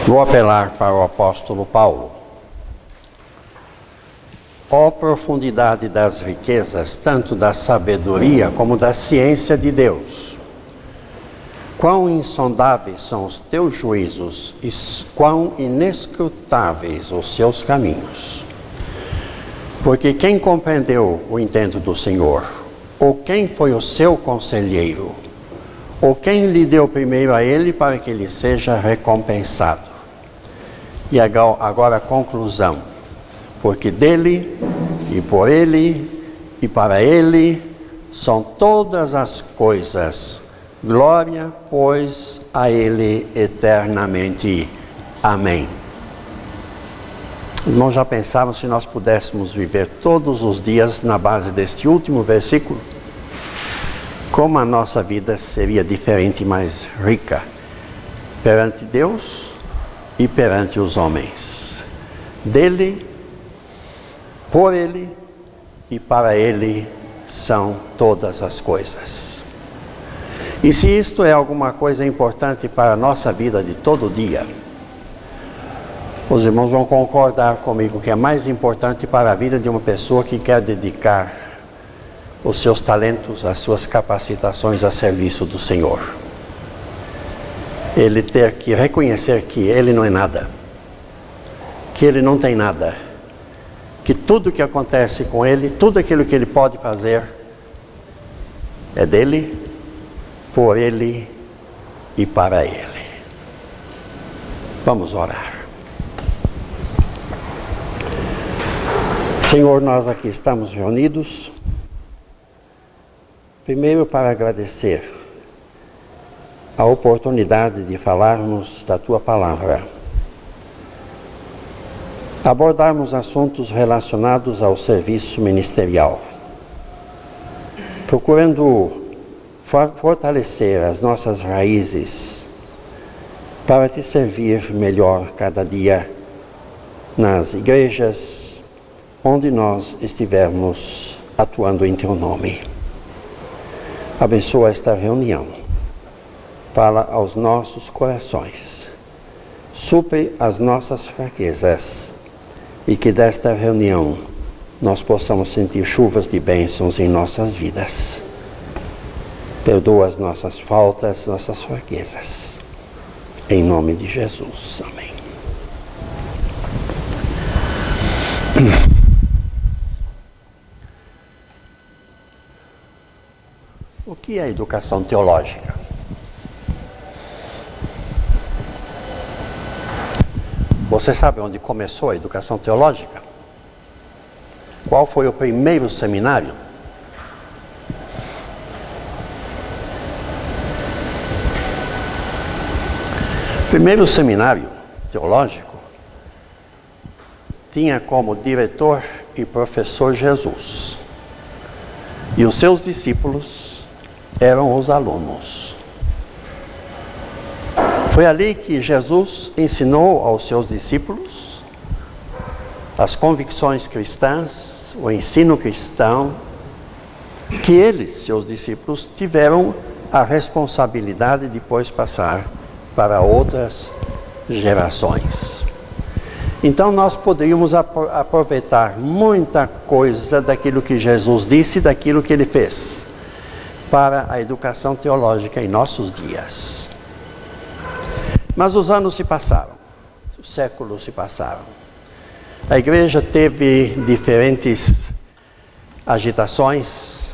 Vou apelar para o apóstolo Paulo. Ó profundidade das riquezas, tanto da sabedoria como da ciência de Deus. Quão insondáveis são os teus juízos e quão inescrutáveis os seus caminhos. Porque quem compreendeu o intento do Senhor? Ou quem foi o seu conselheiro? Ou quem lhe deu primeiro a ele para que ele seja recompensado? E agora a conclusão. Porque dele, e por ele, e para ele, são todas as coisas. Glória, pois, a ele eternamente. Amém. Irmãos, já pensaram se nós pudéssemos viver todos os dias na base deste último versículo? Como a nossa vida seria diferente e mais rica perante Deus e perante os homens. Dele, por ele e para ele são todas as coisas. E se isto é alguma coisa importante para a nossa vida de todo dia, os irmãos vão concordar comigo que é mais importante para a vida de uma pessoa que quer dedicar os seus talentos, as suas capacitações a serviço do Senhor. Ele ter que reconhecer que ele não é nada, que ele não tem nada, que tudo que acontece com ele, tudo aquilo que ele pode fazer, é dele, por ele e para ele. Vamos orar. Senhor, nós aqui estamos reunidos, primeiro para agradecer a oportunidade de falarmos da Tua Palavra, abordarmos assuntos relacionados ao serviço ministerial, procurando fortalecer as nossas raízes para Te servir melhor cada dia nas igrejas onde nós estivermos atuando em Teu nome. Abençoa esta reunião. Fala aos nossos corações. Supre as nossas fraquezas. E que desta reunião nós possamos sentir chuvas de bênçãos em nossas vidas. Perdoa as nossas faltas, nossas fraquezas. Em nome de Jesus. Amém. O que é educação teológica? Você sabe onde começou a educação teológica? Qual foi o primeiro seminário? O primeiro seminário teológico tinha como diretor e professor Jesus. E os seus discípulos eram os alunos. Foi ali que Jesus ensinou aos seus discípulos as convicções cristãs, o ensino cristão, que eles, seus discípulos, tiveram a responsabilidade de depois passar para outras gerações. Então nós poderíamos aproveitar muita coisa daquilo que Jesus disse, daquilo que Ele fez, para a educação teológica em nossos dias. Mas os anos se passaram, os séculos se passaram. A igreja teve diferentes agitações,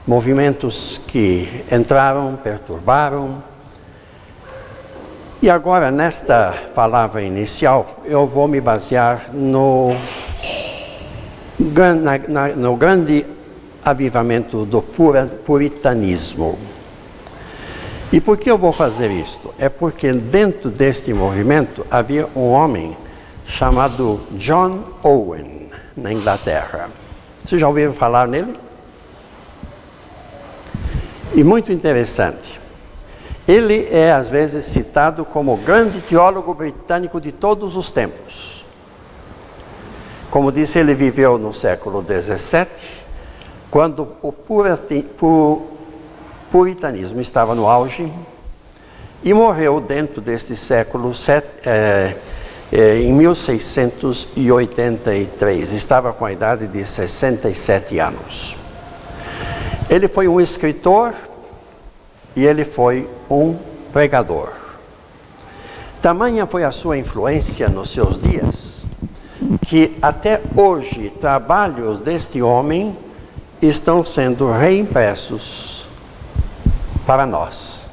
movimentos que entraram, perturbaram. E agora, nesta palavra inicial, eu vou me basear no grande avivamento do puritanismo. E por que eu vou fazer isto? É porque dentro deste movimento havia um homem chamado John Owen, na Inglaterra. Vocês já ouviram falar nele? E muito interessante. Ele é às vezes citado como o grande teólogo britânico de todos os tempos. Como disse, ele viveu no século XVII, quando o puritanismo estava no auge, e morreu dentro deste século em 1683. Estava com a idade de 67 anos. Ele foi um escritor e ele foi um pregador. Tamanha foi a sua influência nos seus dias, que até hoje trabalhos deste homem estão sendo reimpressos para nós.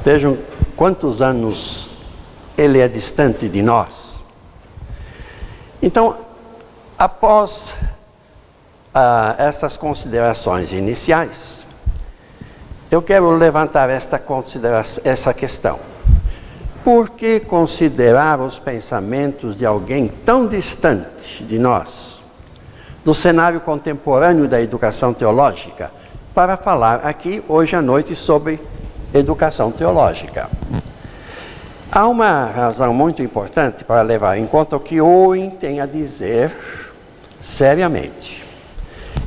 Vejam quantos anos ele é distante de nós. Então, após essas considerações iniciais, eu quero levantar essa questão. Por que considerar os pensamentos de alguém tão distante de nós, do cenário contemporâneo da educação teológica, para falar aqui hoje à noite sobre educação teológica? Há uma razão muito importante para levar em conta o que Owen tem a dizer seriamente.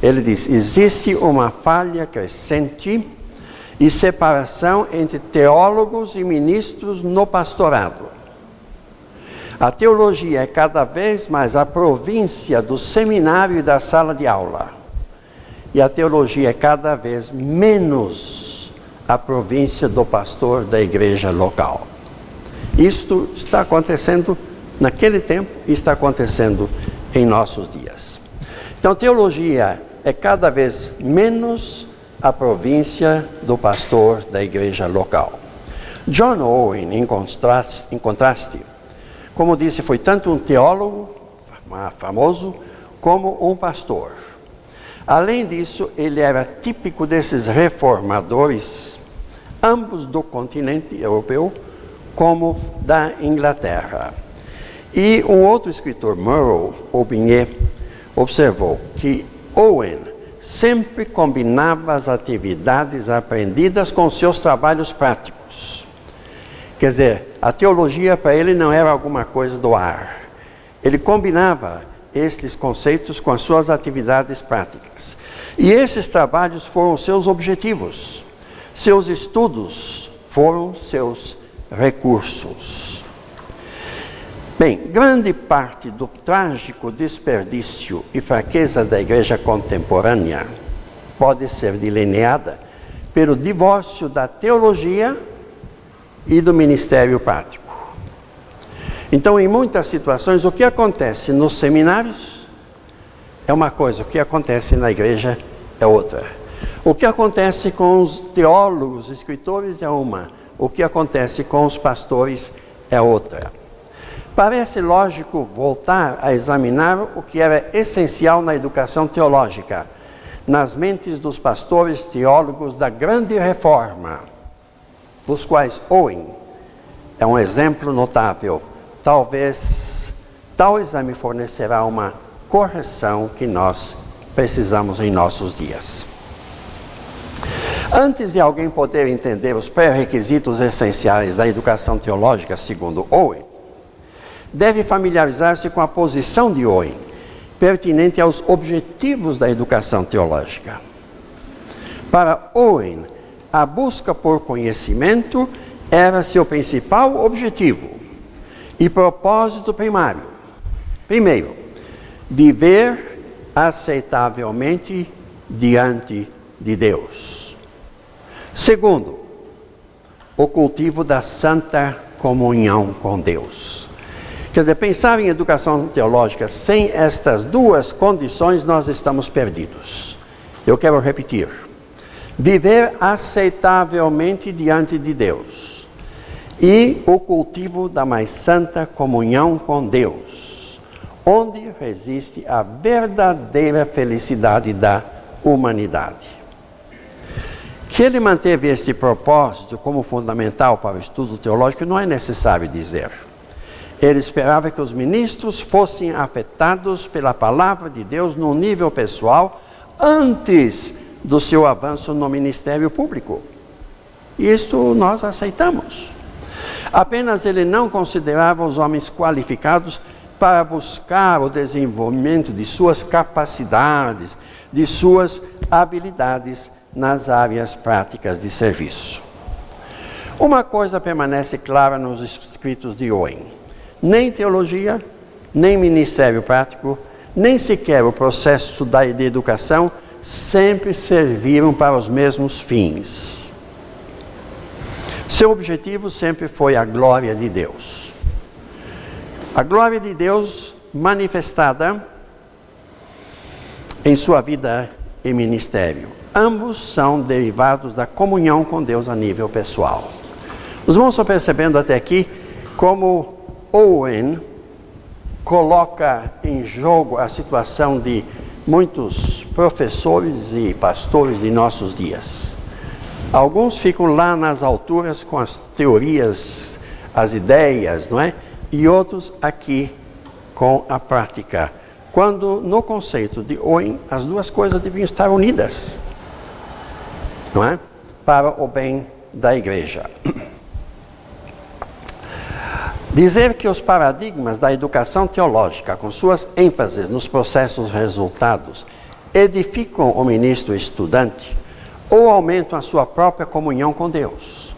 Ele diz: existe uma falha crescente e separação entre teólogos e ministros no pastorado. A teologia é cada vez mais a província do seminário e da sala de aula. E a teologia é cada vez menos a província do pastor da igreja local. Isto está acontecendo naquele tempo e está acontecendo em nossos dias. Então, teologia é cada vez menos a província do pastor da igreja local. John Owen, em contraste, como disse, foi tanto um teólogo famoso como um pastor. Além disso, ele era típico desses reformadores, ambos do continente europeu, como da Inglaterra. E um outro escritor, Merle Aubigné, observou que Owen sempre combinava as atividades aprendidas com seus trabalhos práticos. Quer dizer, a teologia para ele não era alguma coisa do ar. Ele combinava estes conceitos com as suas atividades práticas. E esses trabalhos foram seus objetivos. Seus estudos foram seus recursos. Bem, grande parte do trágico desperdício e fraqueza da igreja contemporânea pode ser delineada pelo divórcio da teologia e do ministério prático. Então, em muitas situações, o que acontece nos seminários é uma coisa, o que acontece na igreja é outra. O que acontece com os teólogos, escritores é uma, o que acontece com os pastores é outra. Parece lógico voltar a examinar o que era essencial na educação teológica, nas mentes dos pastores teólogos da Grande Reforma, dos quais Owen é um exemplo notável. Talvez tal exame fornecerá uma correção que nós precisamos em nossos dias. Antes de alguém poder entender os pré-requisitos essenciais da educação teológica, segundo Owen, deve familiarizar-se com a posição de Owen, pertinente aos objetivos da educação teológica. Para Owen, a busca por conhecimento era seu principal objetivo e propósito primário. Primeiro, viver aceitavelmente diante de Deus. Segundo, o cultivo da santa comunhão com Deus. Quer dizer, pensar em educação teológica sem estas duas condições, nós estamos perdidos. Eu quero repetir. Viver aceitavelmente diante de Deus e o cultivo da mais santa comunhão com Deus, onde resiste a verdadeira felicidade da humanidade. Que ele manteve este propósito como fundamental para o estudo teológico não é necessário dizer. Ele esperava que os ministros fossem afetados pela palavra de Deus no nível pessoal antes do seu avanço no ministério público. Isto nós aceitamos. Apenas ele não considerava os homens qualificados para buscar o desenvolvimento de suas capacidades, de suas habilidades nas áreas práticas de serviço. Uma coisa permanece clara nos escritos de Owen: nem teologia, nem ministério prático, nem sequer o processo de educação sempre serviram para os mesmos fins. Seu objetivo sempre foi a glória de Deus. A glória de Deus manifestada em sua vida e ministério. Ambos são derivados da comunhão com Deus a nível pessoal. Os irmãos estão percebendo até aqui como Owen coloca em jogo a situação de muitos professores e pastores de nossos dias. Alguns ficam lá nas alturas com as teorias, as ideias, não é? E outros aqui com a prática. Quando no conceito de Owen, as duas coisas deviam estar unidas, não é? Para o bem da igreja. Dizer que os paradigmas da educação teológica, com suas ênfases nos processos resultados, edificam o ministro estudante ou aumentam a sua própria comunhão com Deus.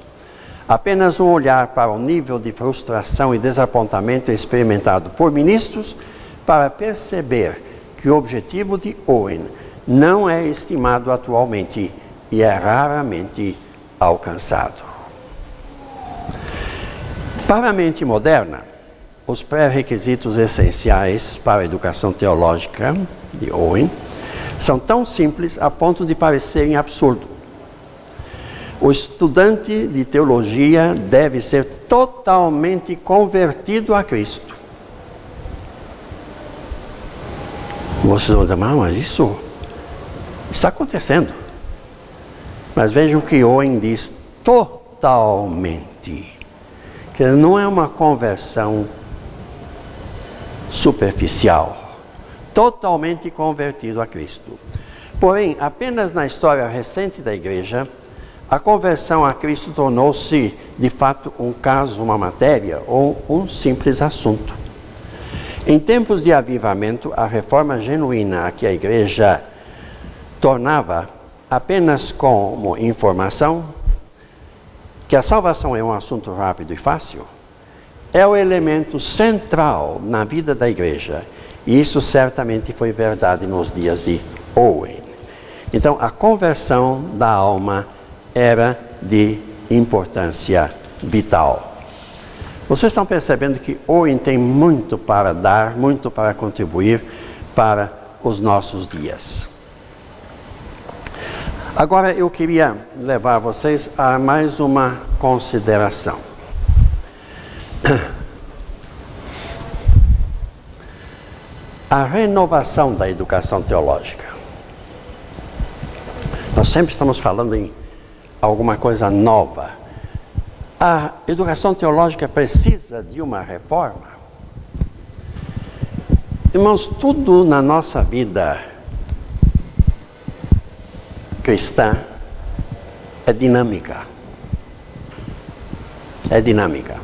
Apenas um olhar para o nível de frustração e desapontamento experimentado por ministros para perceber que o objetivo de Owen não é estimado atualmente e é raramente alcançado. Para a mente moderna, os pré-requisitos essenciais para a educação teológica de Owen são tão simples a ponto de parecerem absurdos. O estudante de teologia deve ser totalmente convertido a Cristo. Vocês vão dizer, mas isso está acontecendo. Mas vejam que Owen diz totalmente. Que não é uma conversão superficial, totalmente convertido a Cristo. Porém, apenas na história recente da igreja, a conversão a Cristo tornou-se, de fato, um caso, uma matéria ou um simples assunto. Em tempos de avivamento, a reforma genuína a que a igreja tornava apenas como informação, que a salvação é um assunto rápido e fácil, é o elemento central na vida da igreja. E isso certamente foi verdade nos dias de Owen. Então, a conversão da alma era de importância vital. Vocês estão percebendo que Owen tem muito para dar, muito para contribuir para os nossos dias. Agora eu queria levar vocês a mais uma consideração. A renovação da educação teológica. Nós sempre estamos falando em alguma coisa nova. A educação teológica precisa de uma reforma. Irmãos, tudo na nossa vida cristã é dinâmica. É dinâmica.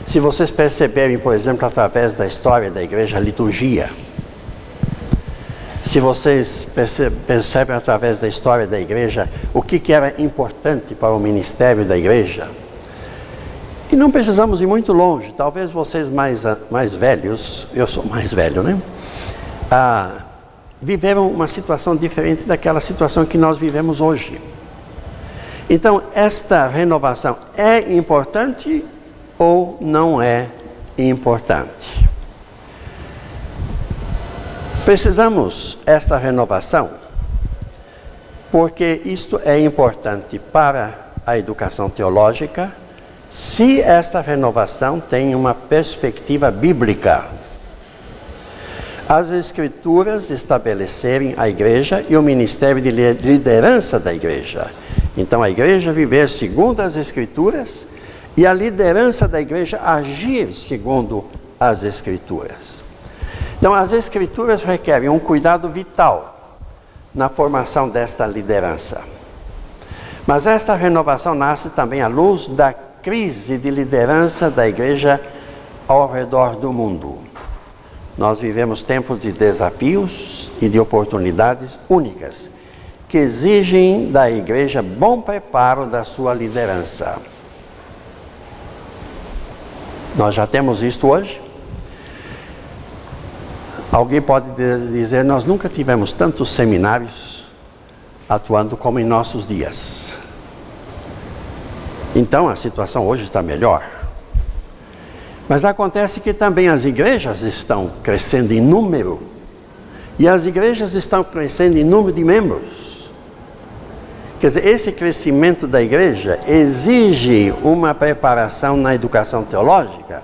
Se vocês perceberem, por exemplo, através da história da igreja, a liturgia. Se vocês percebem através da história da igreja o que era importante para o ministério da igreja. E não precisamos ir muito longe. Talvez vocês mais velhos, eu sou mais velho, né? Viveram uma situação diferente daquela situação que nós vivemos hoje. Então, esta renovação é importante ou não é importante? Precisamos desta renovação porque isto é importante para a educação teológica se esta renovação tem uma perspectiva bíblica. As Escrituras estabelecerem a igreja e o ministério de liderança da igreja. Então, a igreja viver segundo as Escrituras e a liderança da igreja agir segundo as Escrituras. Então, as Escrituras requerem um cuidado vital na formação desta liderança. Mas esta renovação nasce também à luz da crise de liderança da igreja ao redor do mundo. Nós vivemos tempos de desafios e de oportunidades únicas, que exigem da igreja bom preparo da sua liderança. Nós já temos isto hoje. Alguém pode dizer, nós nunca tivemos tantos seminários atuando como em nossos dias. Então a situação hoje está melhor. Mas acontece que também as igrejas estão crescendo em número. E as igrejas estão crescendo em número de membros. Quer dizer, esse crescimento da igreja exige uma preparação na educação teológica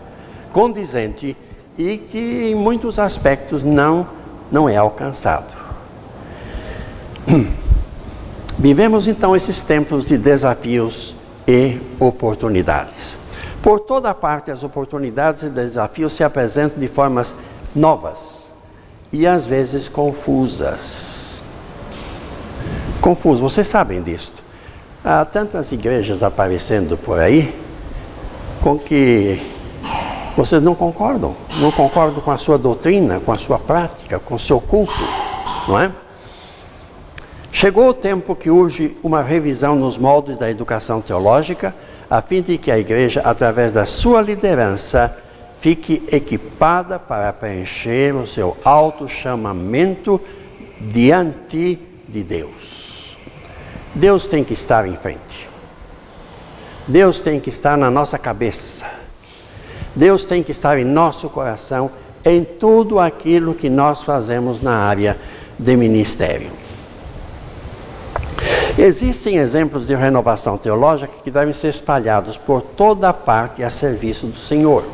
condizente e que em muitos aspectos não é alcançado. Vivemos então esses tempos de desafios e oportunidades. Por toda parte as oportunidades e desafios se apresentam de formas novas e às vezes confusas. Vocês sabem disto. Há tantas igrejas aparecendo por aí com que vocês não concordam com a sua doutrina, com a sua prática, com o seu culto, não é? Chegou o tempo que urge uma revisão nos moldes da educação teológica, a fim de que a igreja, através da sua liderança, fique equipada para preencher o seu alto chamamento diante de Deus. Deus tem que estar em frente. Deus tem que estar na nossa cabeça. Deus tem que estar em nosso coração, em tudo aquilo que nós fazemos na área de ministério. Existem exemplos de renovação teológica que devem ser espalhados por toda parte a serviço do Senhor.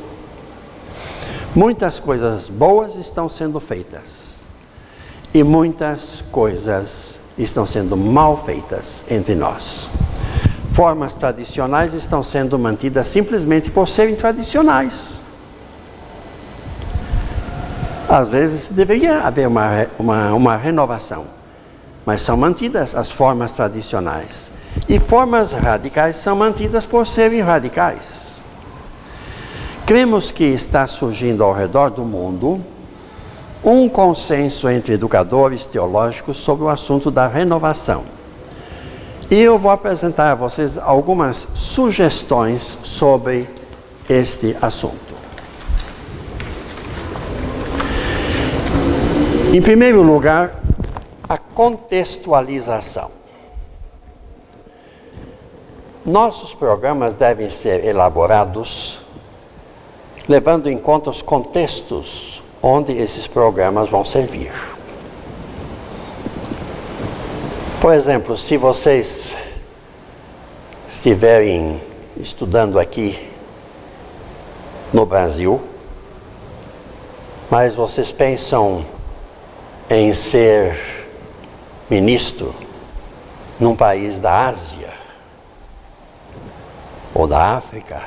Muitas coisas boas estão sendo feitas e muitas coisas estão sendo mal feitas entre nós. Formas tradicionais estão sendo mantidas simplesmente por serem tradicionais. Às vezes deveria haver uma renovação, mas são mantidas as formas tradicionais. E formas radicais são mantidas por serem radicais. Cremos que está surgindo ao redor do mundo um consenso entre educadores teológicos sobre o assunto da renovação. E eu vou apresentar a vocês algumas sugestões sobre este assunto. Em primeiro lugar, a contextualização. Nossos programas devem ser elaborados levando em conta os contextos onde esses programas vão servir. Por exemplo, se vocês estiverem estudando aqui no Brasil, mas vocês pensam em ser ministro num país da Ásia ou da África,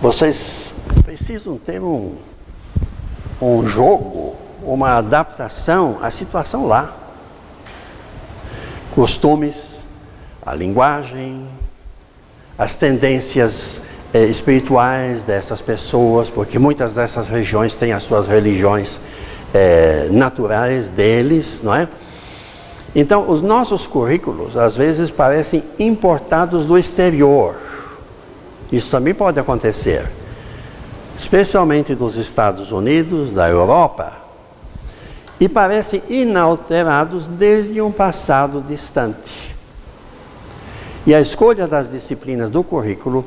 vocês precisam ter um jogo, uma adaptação à situação lá. Costumes, a linguagem, as tendências espirituais dessas pessoas, porque muitas dessas regiões têm as suas religiões naturais deles, não é? Então, os nossos currículos, às vezes, parecem importados do exterior. Isso também pode acontecer, especialmente dos Estados Unidos, da Europa, e parecem inalterados desde um passado distante. E a escolha das disciplinas do currículo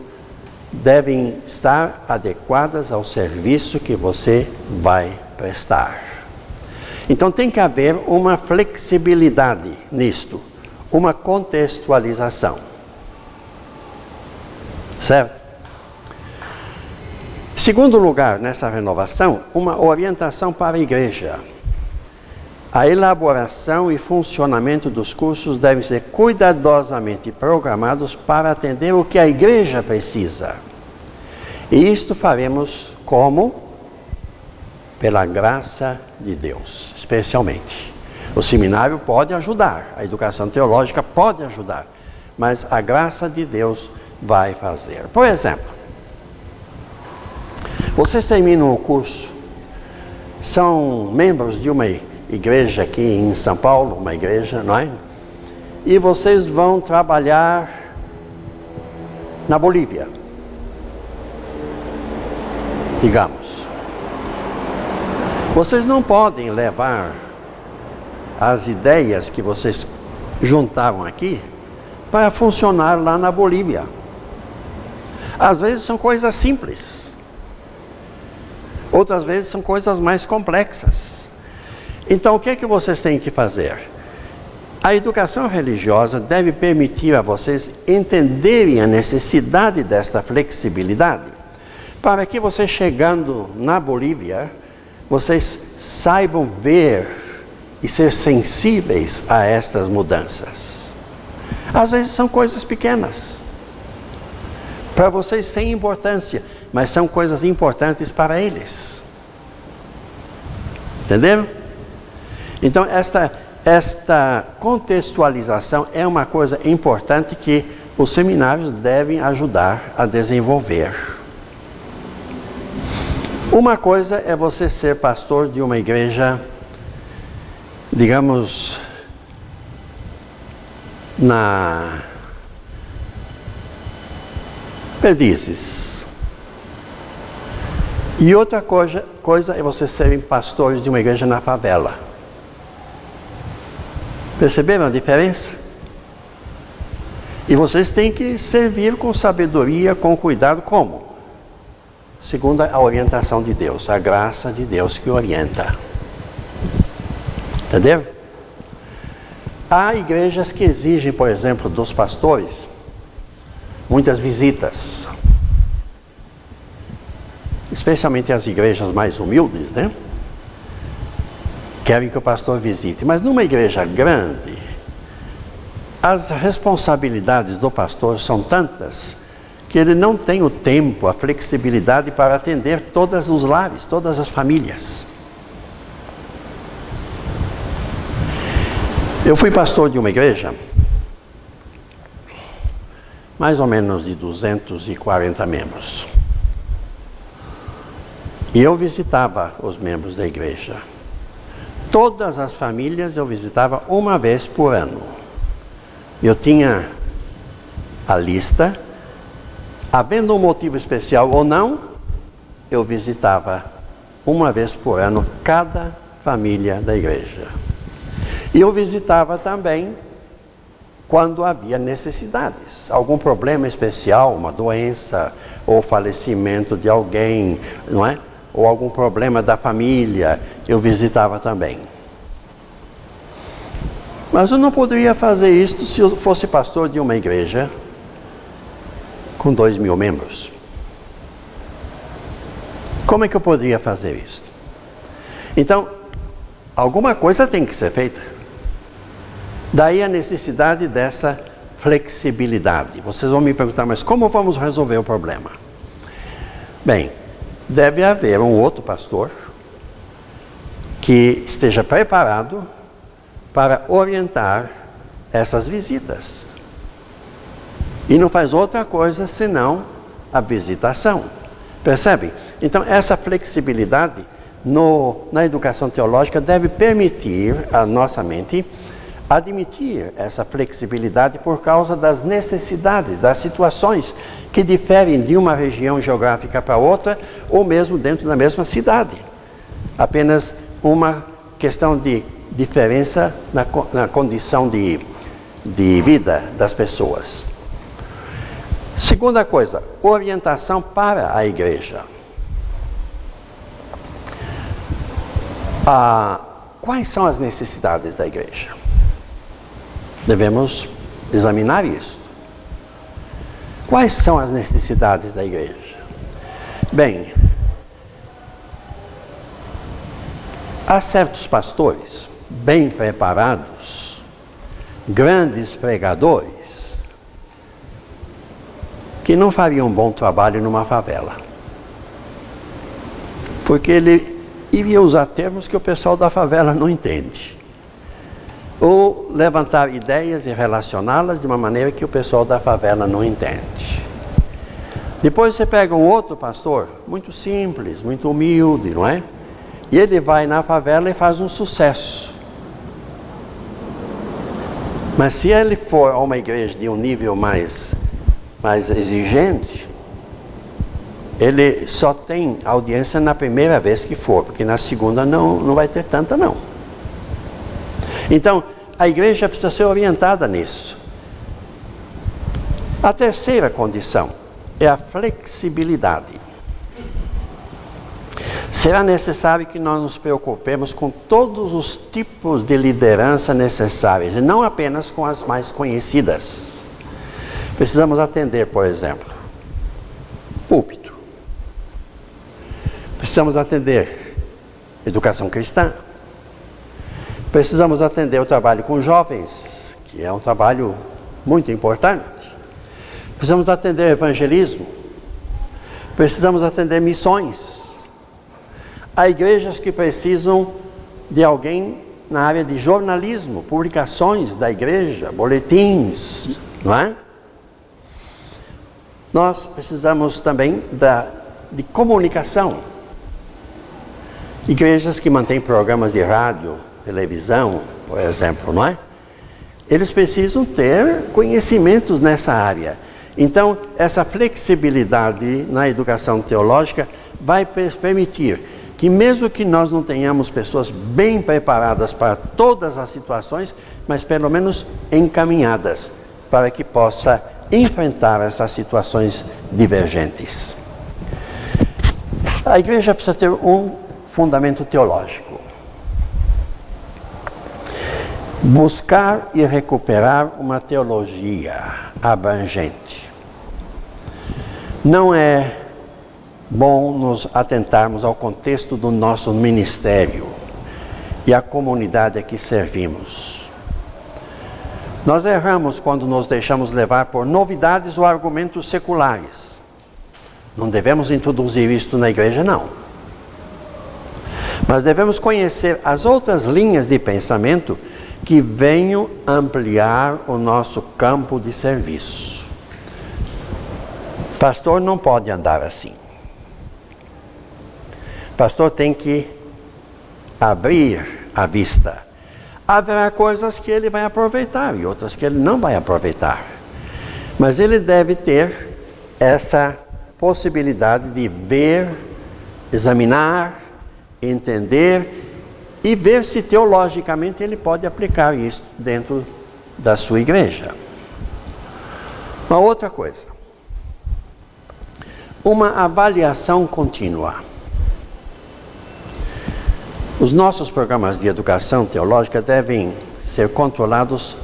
devem estar adequadas ao serviço que você vai prestar. Então tem que haver uma flexibilidade nisto, uma contextualização. Certo? Segundo lugar, nessa renovação, uma orientação para a igreja. A elaboração e funcionamento dos cursos devem ser cuidadosamente programados para atender o que a igreja precisa. E isto faremos como? Pela graça de Deus, especialmente. O seminário pode ajudar, a educação teológica pode ajudar, mas a graça de Deus vai fazer. Por exemplo, vocês terminam o curso, são membros de uma igreja aqui em São Paulo, uma igreja, não é? E vocês vão trabalhar na Bolívia. digamos. Vocês não podem levar as ideias que vocês juntaram aqui para funcionar lá na Bolívia. Às vezes são coisas simples. Outras vezes são coisas mais complexas. Então, o que é que vocês têm que fazer? A educação religiosa deve permitir a vocês entenderem a necessidade desta flexibilidade, para que vocês, chegando na Bolívia, vocês saibam ver e ser sensíveis a estas mudanças. Às vezes são coisas pequenas, para vocês sem importância, mas são coisas importantes para eles. Entenderam? Então, esta contextualização é uma coisa importante que os seminários devem ajudar a desenvolver. Uma coisa é você ser pastor de uma igreja, digamos, na Perdizes. E outra coisa é você serem pastores de uma igreja na favela. Perceberam a diferença? E vocês têm que servir com sabedoria, com cuidado, como? Segundo a orientação de Deus, a graça de Deus que orienta. Entendeu? Há igrejas que exigem, por exemplo, dos pastores, muitas visitas. Especialmente as igrejas mais humildes, né? Querem que o pastor visite. Mas numa igreja grande, as responsabilidades do pastor são tantas que ele não tem o tempo, a flexibilidade para atender todos os lares, todas as famílias. Eu fui pastor de uma igreja, mais ou menos de 240 membros. E eu visitava os membros da igreja. Todas as famílias eu visitava uma vez por ano. Eu tinha a lista, havendo um motivo especial ou não, eu visitava uma vez por ano cada família da igreja. E eu visitava também quando havia necessidades, algum problema especial, uma doença, ou falecimento de alguém, não é? Ou algum problema da família, eu visitava também. Mas eu não poderia fazer isso se eu fosse pastor de uma igreja com 2.000 membros. Como é que eu poderia fazer isso? Então, alguma coisa tem que ser feita. Daí a necessidade dessa flexibilidade. Vocês vão me perguntar, mas como vamos resolver o problema? Bem, deve haver um outro pastor que esteja preparado para orientar essas visitas. E não faz outra coisa senão a visitação. Percebem? Então, essa flexibilidade na educação teológica deve permitir a nossa mente admitir essa flexibilidade por causa das necessidades, das situações que diferem de uma região geográfica para outra, ou mesmo dentro da mesma cidade. Apenas uma questão de diferença na condição de vida das pessoas. Segunda coisa, orientação para a igreja. Quais são as necessidades da igreja? Devemos examinar isso. Quais são as necessidades da igreja? Bem, há certos pastores bem preparados, grandes pregadores, que não fariam um bom trabalho numa favela. Porque ele iria usar termos que o pessoal da favela não entende. Ou levantar ideias e relacioná-las de uma maneira que o pessoal da favela não entende. Depois você pega um outro pastor, muito simples, muito humilde, não é? E ele vai na favela e faz um sucesso. Mas se ele for a uma igreja de um nível mais exigente, ele só tem audiência na primeira vez que for, porque na segunda não vai ter tanta não. Então, a igreja precisa ser orientada nisso. A terceira condição é a flexibilidade. Será necessário que nós nos preocupemos com todos os tipos de liderança necessários, e não apenas com as mais conhecidas. Precisamos atender, por exemplo, púlpito. Precisamos atender educação cristã. Precisamos atender o trabalho com jovens, que é um trabalho muito importante. Precisamos atender evangelismo. Precisamos atender missões. Há igrejas que precisam de alguém na área de jornalismo, publicações da igreja, boletins, não é? Nós precisamos também de comunicação. Igrejas que mantêm programas de rádio, televisão, por exemplo, não é? Eles precisam ter conhecimentos nessa área. Então, essa flexibilidade na educação teológica vai permitir que mesmo que nós não tenhamos pessoas bem preparadas para todas as situações, mas pelo menos encaminhadas para que possa enfrentar essas situações divergentes. A igreja precisa ter um fundamento teológico. Buscar e recuperar uma teologia abrangente. Não é bom nos atentarmos ao contexto do nosso ministério e à comunidade a que servimos. Nós erramos quando nos deixamos levar por novidades ou argumentos seculares. Não devemos introduzir isto na igreja, não. Mas devemos conhecer as outras linhas de pensamento que venham ampliar o nosso campo de serviço. Pastor não pode andar assim. Pastor tem que abrir a vista. Haverá coisas que ele vai aproveitar e outras que ele não vai aproveitar. Mas ele deve ter essa possibilidade de ver, examinar, entender e ver se teologicamente ele pode aplicar isso dentro da sua igreja. Uma outra coisa. Uma avaliação contínua. Os nossos programas de educação teológica devem ser controlados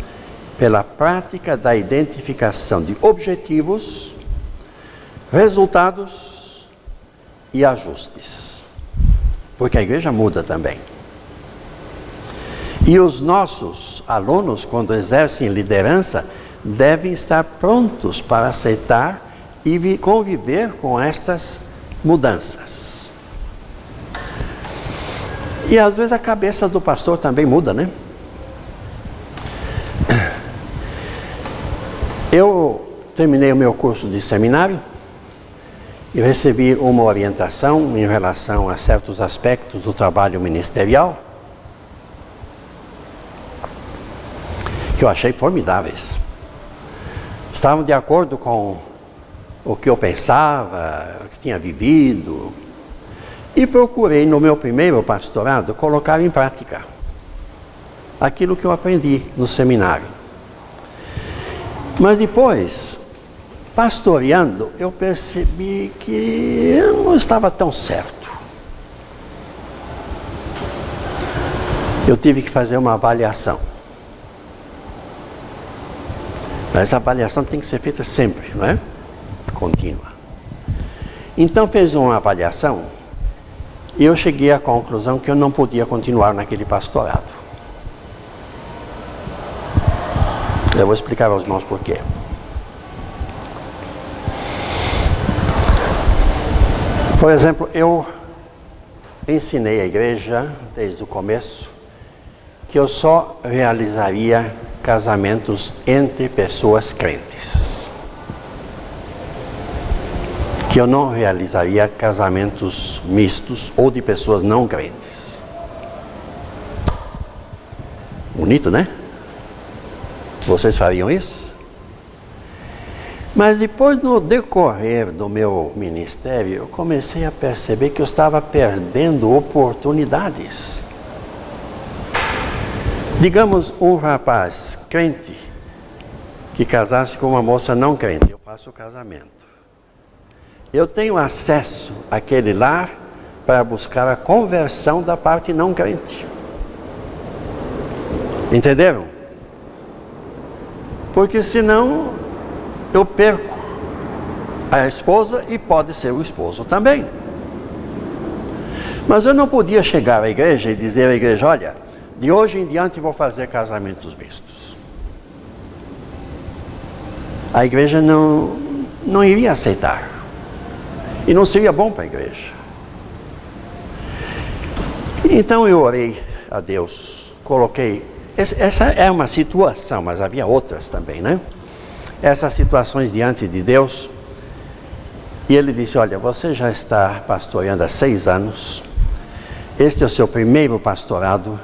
pela prática da identificação de objetivos, resultados e ajustes. Porque a igreja muda também. E os nossos alunos, quando exercem liderança, devem estar prontos para aceitar e conviver com estas mudanças. E às vezes a cabeça do pastor também muda, né? Eu terminei o meu curso de seminário e recebi uma orientação em relação a certos aspectos do trabalho ministerial que eu achei formidáveis. Estavam de acordo com o que eu pensava, o que tinha vivido. E procurei, no meu primeiro pastorado, colocar em prática aquilo que eu aprendi no seminário. Mas depois, pastoreando, eu percebi que eu não estava tão certo. Eu tive que fazer uma avaliação. Mas a avaliação tem que ser feita sempre, não é? Contínua. Então, fiz uma avaliação. E eu cheguei à conclusão que eu não podia continuar naquele pastorado. Eu vou explicar aos irmãos por quê. Por exemplo, eu ensinei à igreja, desde o começo, que eu só realizaria casamentos entre pessoas crentes. Que eu não realizaria casamentos mistos ou de pessoas não crentes. Bonito, né? Vocês fariam isso? Mas depois, no decorrer do meu ministério, eu comecei a perceber que eu estava perdendo oportunidades. Digamos, um rapaz crente que casasse com uma moça não crente, eu faço o casamento. Eu tenho acesso àquele lar para buscar a conversão da parte não crente. Entenderam? Porque senão eu perco a esposa e pode ser o esposo também. Mas eu não podia chegar à igreja e dizer à igreja, olha, de hoje em diante vou fazer casamentos mistos. A igreja não iria aceitar. E não seria bom para a igreja. Então eu orei a Deus, coloquei, essa é uma situação, mas havia outras também, né? Essas situações diante de Deus. E Ele disse, olha, você já está pastoreando há 6 anos, este é o seu primeiro pastorado,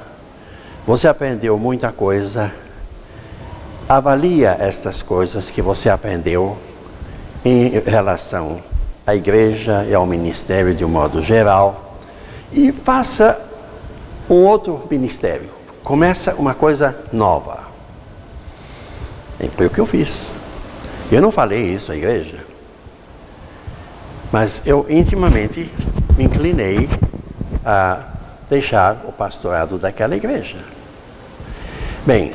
você aprendeu muita coisa, avalia estas coisas que você aprendeu em relação à igreja e ao ministério de um modo geral e faça um outro ministério. Começa uma coisa nova. E foi o que eu fiz. Eu não falei isso à igreja, mas eu intimamente me inclinei a deixar o pastorado daquela igreja. Bem,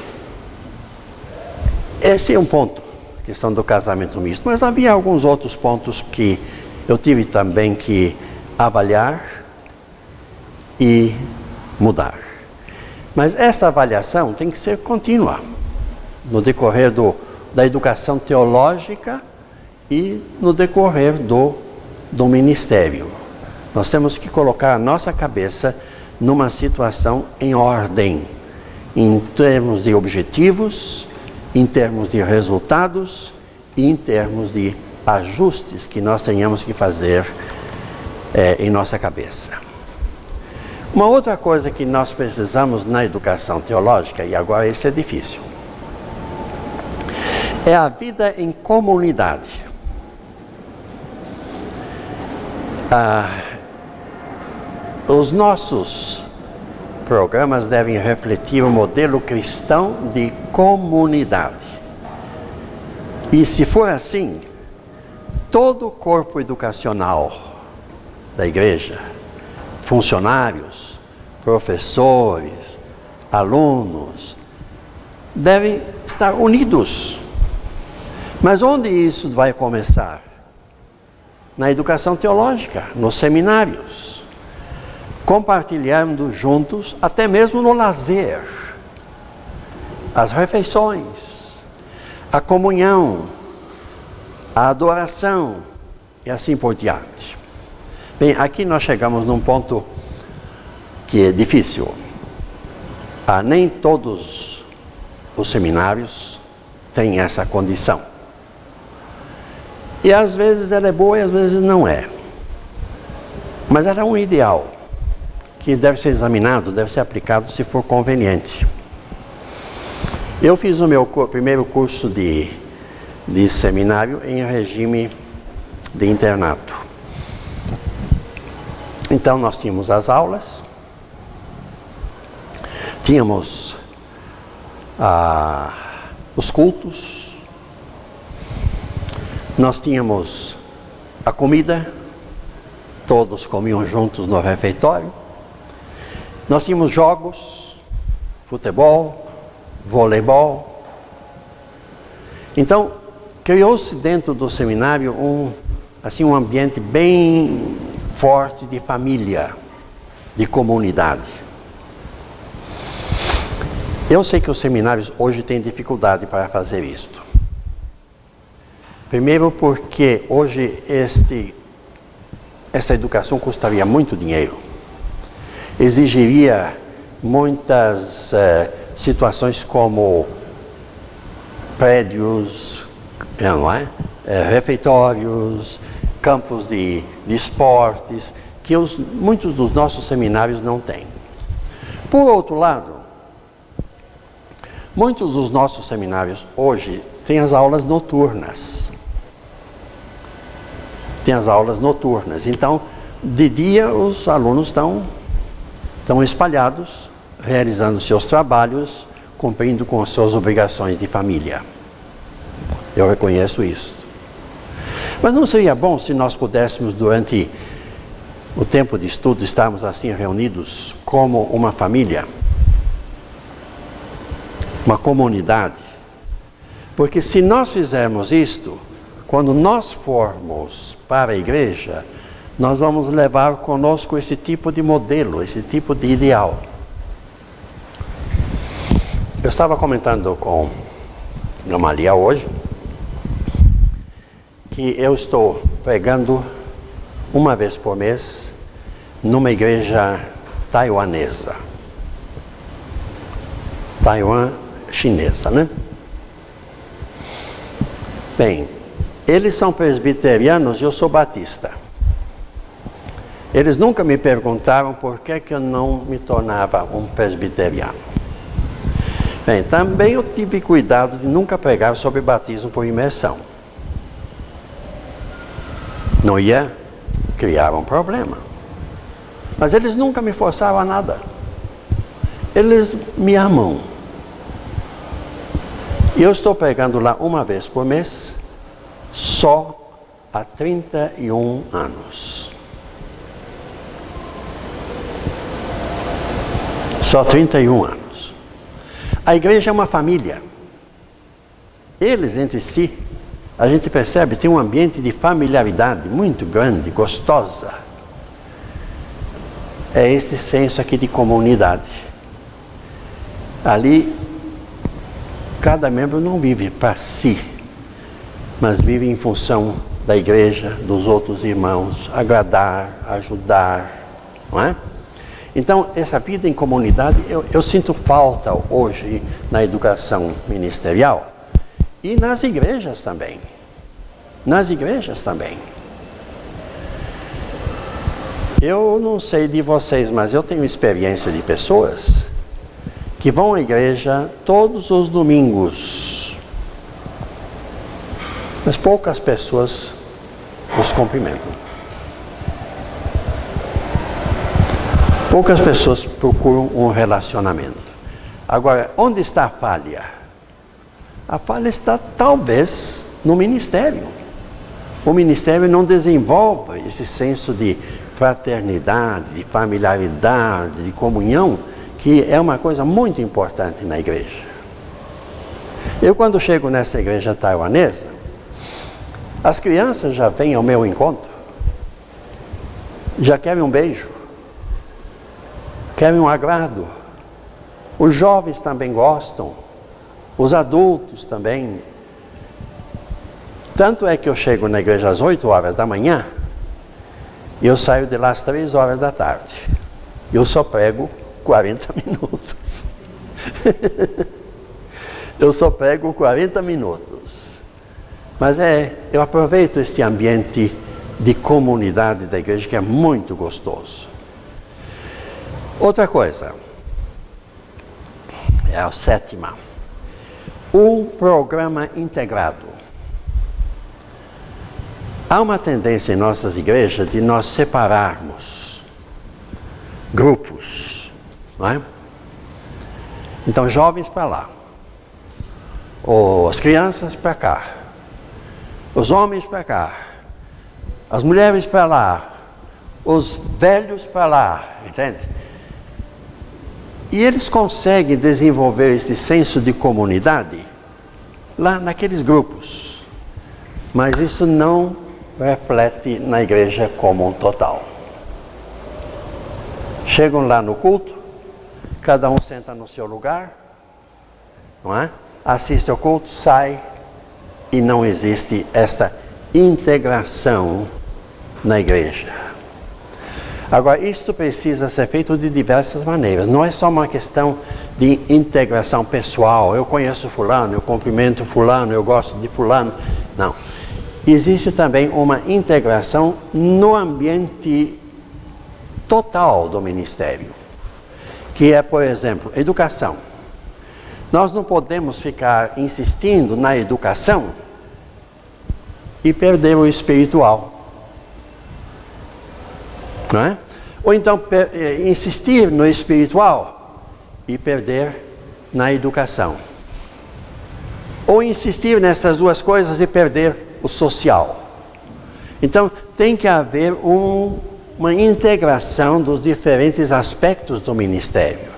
esse é um ponto, a questão do casamento misto, mas havia alguns outros pontos que eu tive também que avaliar e mudar. Mas esta avaliação tem que ser contínua, no decorrer da educação teológica e no decorrer do ministério. Nós temos que colocar a nossa cabeça numa situação em ordem, em termos de objetivos, em termos de resultados e em termos de ajustes que nós tenhamos que fazer em nossa cabeça. Uma outra coisa que nós precisamos na educação teológica, e agora isso é difícil, é a vida em comunidade. Os nossos programas devem refletir o modelo cristão de comunidade. E se for assim, todo o corpo educacional da igreja, funcionários, professores, alunos, devem estar unidos. Mas onde isso vai começar? Na educação teológica, nos seminários. Compartilhando juntos, até mesmo no lazer, as refeições, a comunhão, a adoração e assim por diante. Bem, aqui nós chegamos num ponto que é difícil. Nem todos os seminários têm essa condição. E às vezes ela é boa e às vezes não é. Mas ela é um ideal que deve ser examinado, deve ser aplicado se for conveniente. Eu fiz o meu primeiro curso de seminário em regime de internato. Então nós tínhamos as aulas, tínhamos os cultos, nós tínhamos a comida, todos comiam juntos no refeitório, nós tínhamos jogos, futebol, voleibol. Então, criou-se dentro do seminário um ambiente bem forte de família, de comunidade. Eu sei que os seminários hoje têm dificuldade para fazer isto. Primeiro porque hoje essa educação custaria muito dinheiro. Exigiria muitas situações como prédios, refeitórios, campos de esportes, que muitos dos nossos seminários não têm. Por outro lado, muitos dos nossos seminários hoje têm as aulas noturnas. tem as aulas noturnas. Então, de dia os alunos estão espalhados, realizando seus trabalhos, cumprindo com as suas obrigações de família. Eu reconheço isso. Mas não seria bom se nós pudéssemos, durante o tempo de estudo, estarmos assim reunidos como uma família, uma comunidade? Porque se nós fizermos isto, quando nós formos para a igreja, nós vamos levar conosco esse tipo de modelo, esse tipo de ideal. Eu estava comentando com Gamaliel hoje que eu estou pregando uma vez por mês numa igreja taiwanesa. Taiwan chinesa, né? Bem, eles são presbiterianos e eu sou batista. Eles nunca me perguntaram por que eu não me tornava um presbiteriano. Bem, também eu tive cuidado de nunca pregar sobre batismo por imersão. Não ia criar um problema. Mas eles nunca me forçaram a nada. Eles me amam. E eu estou pregando lá uma vez por mês, só há 31 anos. Só 31 anos. A igreja é uma família. Eles entre si, a gente percebe, tem um ambiente de familiaridade muito grande, gostosa. É este senso aqui de comunidade. Ali, cada membro não vive para si, mas vive em função da igreja, dos outros irmãos, agradar, ajudar, não é? Então, essa vida em comunidade, eu sinto falta hoje na educação ministerial e nas igrejas também. Nas igrejas também. Eu não sei de vocês, mas eu tenho experiência de pessoas que vão à igreja todos os domingos. Mas poucas pessoas os cumprimentam. Poucas pessoas procuram um relacionamento. Agora, onde está a falha? A falha está talvez no ministério. O ministério não desenvolve esse senso de fraternidade, de familiaridade, de comunhão, que é uma coisa muito importante na igreja. Eu, quando chego nessa igreja taiwanesa, as crianças já vêm ao meu encontro, já querem um beijo, querem um agrado. Os jovens também gostam, os adultos também. Tanto é que eu chego na igreja às 8 horas da manhã e eu saio de lá às 3 horas da tarde. Eu só prego 40 minutos. Eu só prego 40 minutos. Mas eu aproveito este ambiente de comunidade da igreja que é muito gostoso. Outra coisa, é a sétima. Um programa integrado. Há uma tendência em nossas igrejas de nós separarmos grupos, não é? Então, jovens para lá, as crianças para cá, os homens para cá, as mulheres para lá, os velhos para lá, entende? E eles conseguem desenvolver esse senso de comunidade lá naqueles grupos. Mas isso não reflete na igreja como um total. Chegam lá no culto, cada um senta no seu lugar, não é? Assiste ao culto, sai, e não existe esta integração na igreja. Agora, isto precisa ser feito de diversas maneiras. Não é só uma questão de integração pessoal. Eu conheço fulano, eu cumprimento fulano, eu gosto de fulano. Não. Existe também uma integração no ambiente total do ministério. Que é, por exemplo, educação. Nós não podemos ficar insistindo na educação e perder o espiritual. não é? Ou então insistir no espiritual e perder na educação. Ou insistir nessas duas coisas e perder o social. Então tem que haver uma integração dos diferentes aspectos do ministério.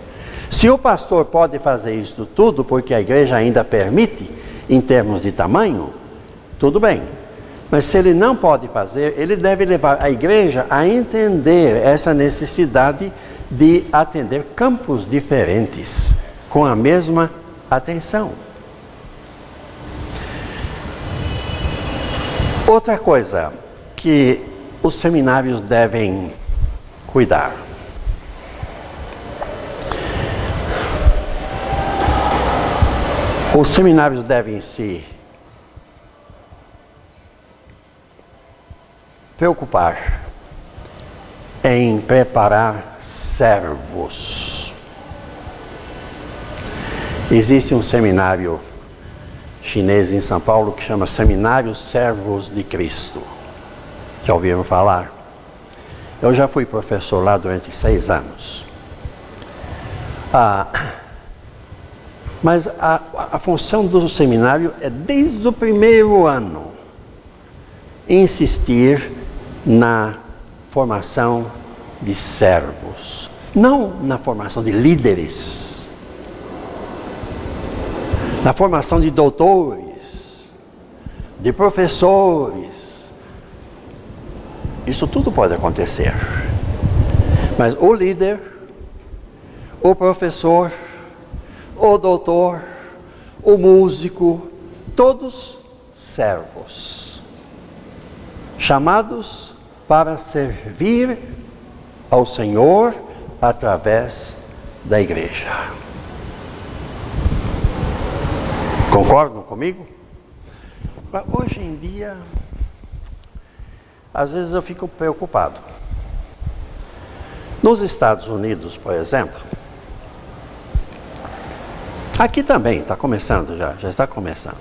Se o pastor pode fazer isso tudo, porque a igreja ainda permite, em termos de tamanho, tudo bem. Mas se ele não pode fazer, ele deve levar a igreja a entender essa necessidade de atender campos diferentes, com a mesma atenção. Outra coisa que os seminários devem cuidar. Os seminários devem se preocupar em preparar servos. Existe um seminário chinês em São Paulo que chama Seminário Servos de Cristo. Já ouviram falar? Eu já fui professor lá durante 6 anos. Mas a função do seminário é, desde o primeiro ano, insistir na formação de servos, não na formação de líderes, na formação de doutores, de professores. Isso tudo pode acontecer, mas o líder, o professor, o doutor, o músico, todos servos, chamados para servir ao Senhor através da igreja. Concordam comigo? Hoje em dia, às vezes eu fico preocupado. Nos Estados Unidos, por exemplo, aqui também está começando já está começando.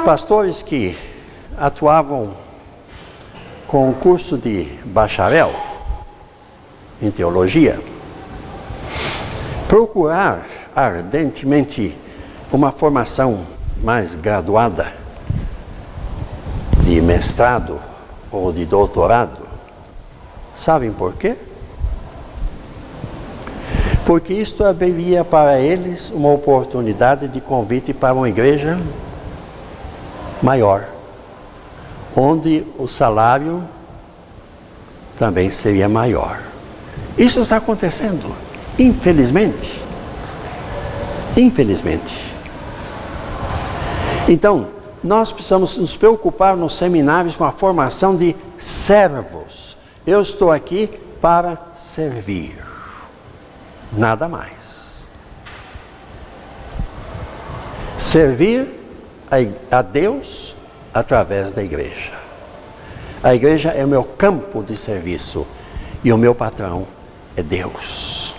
Pastores que atuavam com o curso de bacharel em teologia, procurar ardentemente uma formação mais graduada de mestrado ou de doutorado. Sabem por quê? Porque isto abriria para eles uma oportunidade de convite para uma igreja maior, onde o salário também seria maior. Isso está acontecendo, infelizmente. Infelizmente. Então, nós precisamos nos preocupar nos seminários com a formação de servos. Eu estou aqui para servir. Nada mais. Servir a Deus através da igreja. A igreja é o meu campo de serviço e o meu patrão é Deus.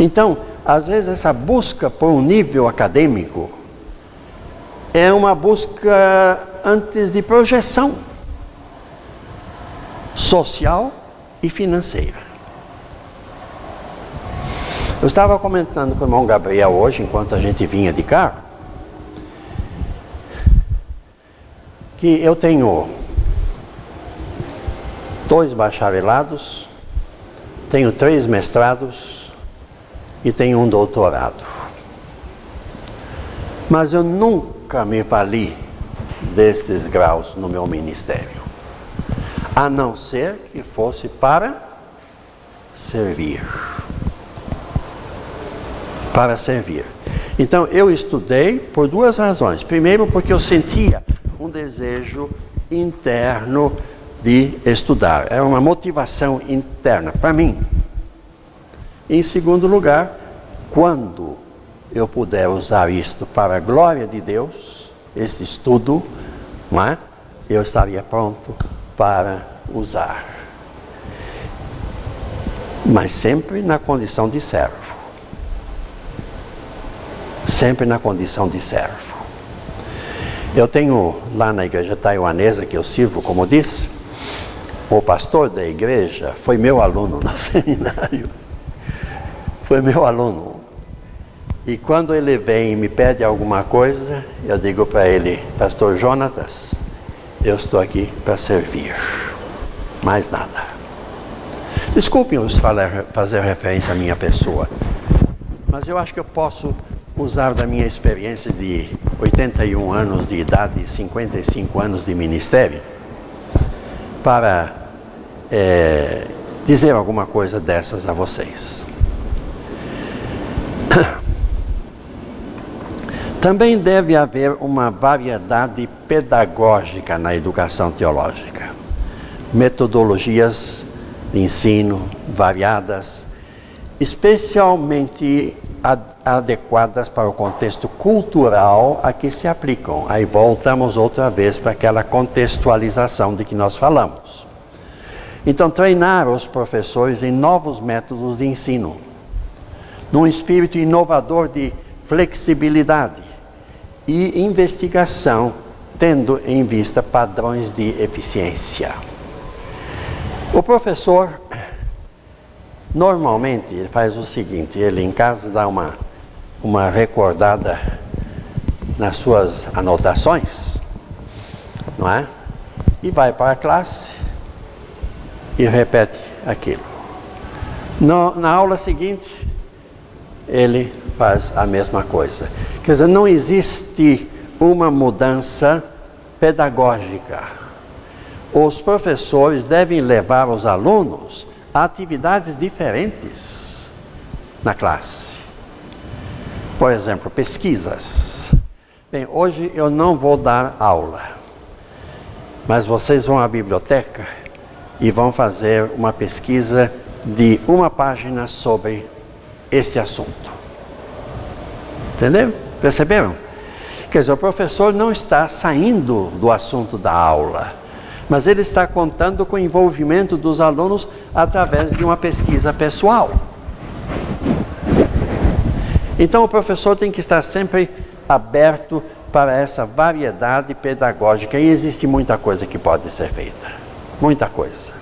Então, às vezes essa busca por um nível acadêmico é uma busca antes de projeção social e financeira. Eu estava comentando com o irmão Gabriel hoje, enquanto a gente vinha de carro, que eu tenho 2 bacharelados, tenho 3 mestrados e tenho um doutorado. Mas eu nunca me vali desses graus no meu ministério, a não ser que fosse para servir. Para servir. Então eu estudei por 2 razões. Primeiro, porque eu sentia um desejo interno de estudar. Era uma motivação interna para mim. Em segundo lugar, quando eu puder usar isto para a glória de Deus, esse estudo, não é? Eu estaria pronto para usar. Mas sempre na condição de servo. Sempre na condição de servo. Eu tenho lá na igreja taiwanesa, que eu sirvo, como disse, O pastor da igreja foi meu aluno no seminário. Foi meu aluno. E quando ele vem e me pede alguma coisa, eu digo para ele: Pastor Jonatas, eu estou aqui para servir. Mais nada. Desculpem-os fazer referência à minha pessoa, mas eu acho que eu posso usar da minha experiência de 81 anos de idade e 55 anos de ministério para dizer alguma coisa dessas a vocês. Também deve haver uma variedade pedagógica na educação teológica. Metodologias de ensino variadas, especialmente adequadas para o contexto cultural a que se aplicam. Aí voltamos outra vez para aquela contextualização de que nós falamos. Então, treinar os professores em novos métodos de ensino, num espírito inovador de flexibilidade e investigação, tendo em vista padrões de eficiência. O professor, normalmente, ele faz o seguinte: ele em casa dá uma recordada nas suas anotações, não é? E vai para a classe e repete aquilo. Na aula seguinte, ele faz a mesma coisa. Quer dizer, não existe uma mudança pedagógica. Os professores devem levar os alunos a atividades diferentes na classe. Por exemplo, pesquisas. Bem, hoje eu não vou dar aula, mas vocês vão à biblioteca e vão fazer uma pesquisa de uma página sobre este assunto. Entendeu? Perceberam? Quer dizer, o professor não está saindo do assunto da aula, mas ele está contando com o envolvimento dos alunos através de uma pesquisa pessoal. Então o professor tem que estar sempre aberto para essa variedade pedagógica, e existe muita coisa que pode ser feita. Muita coisa.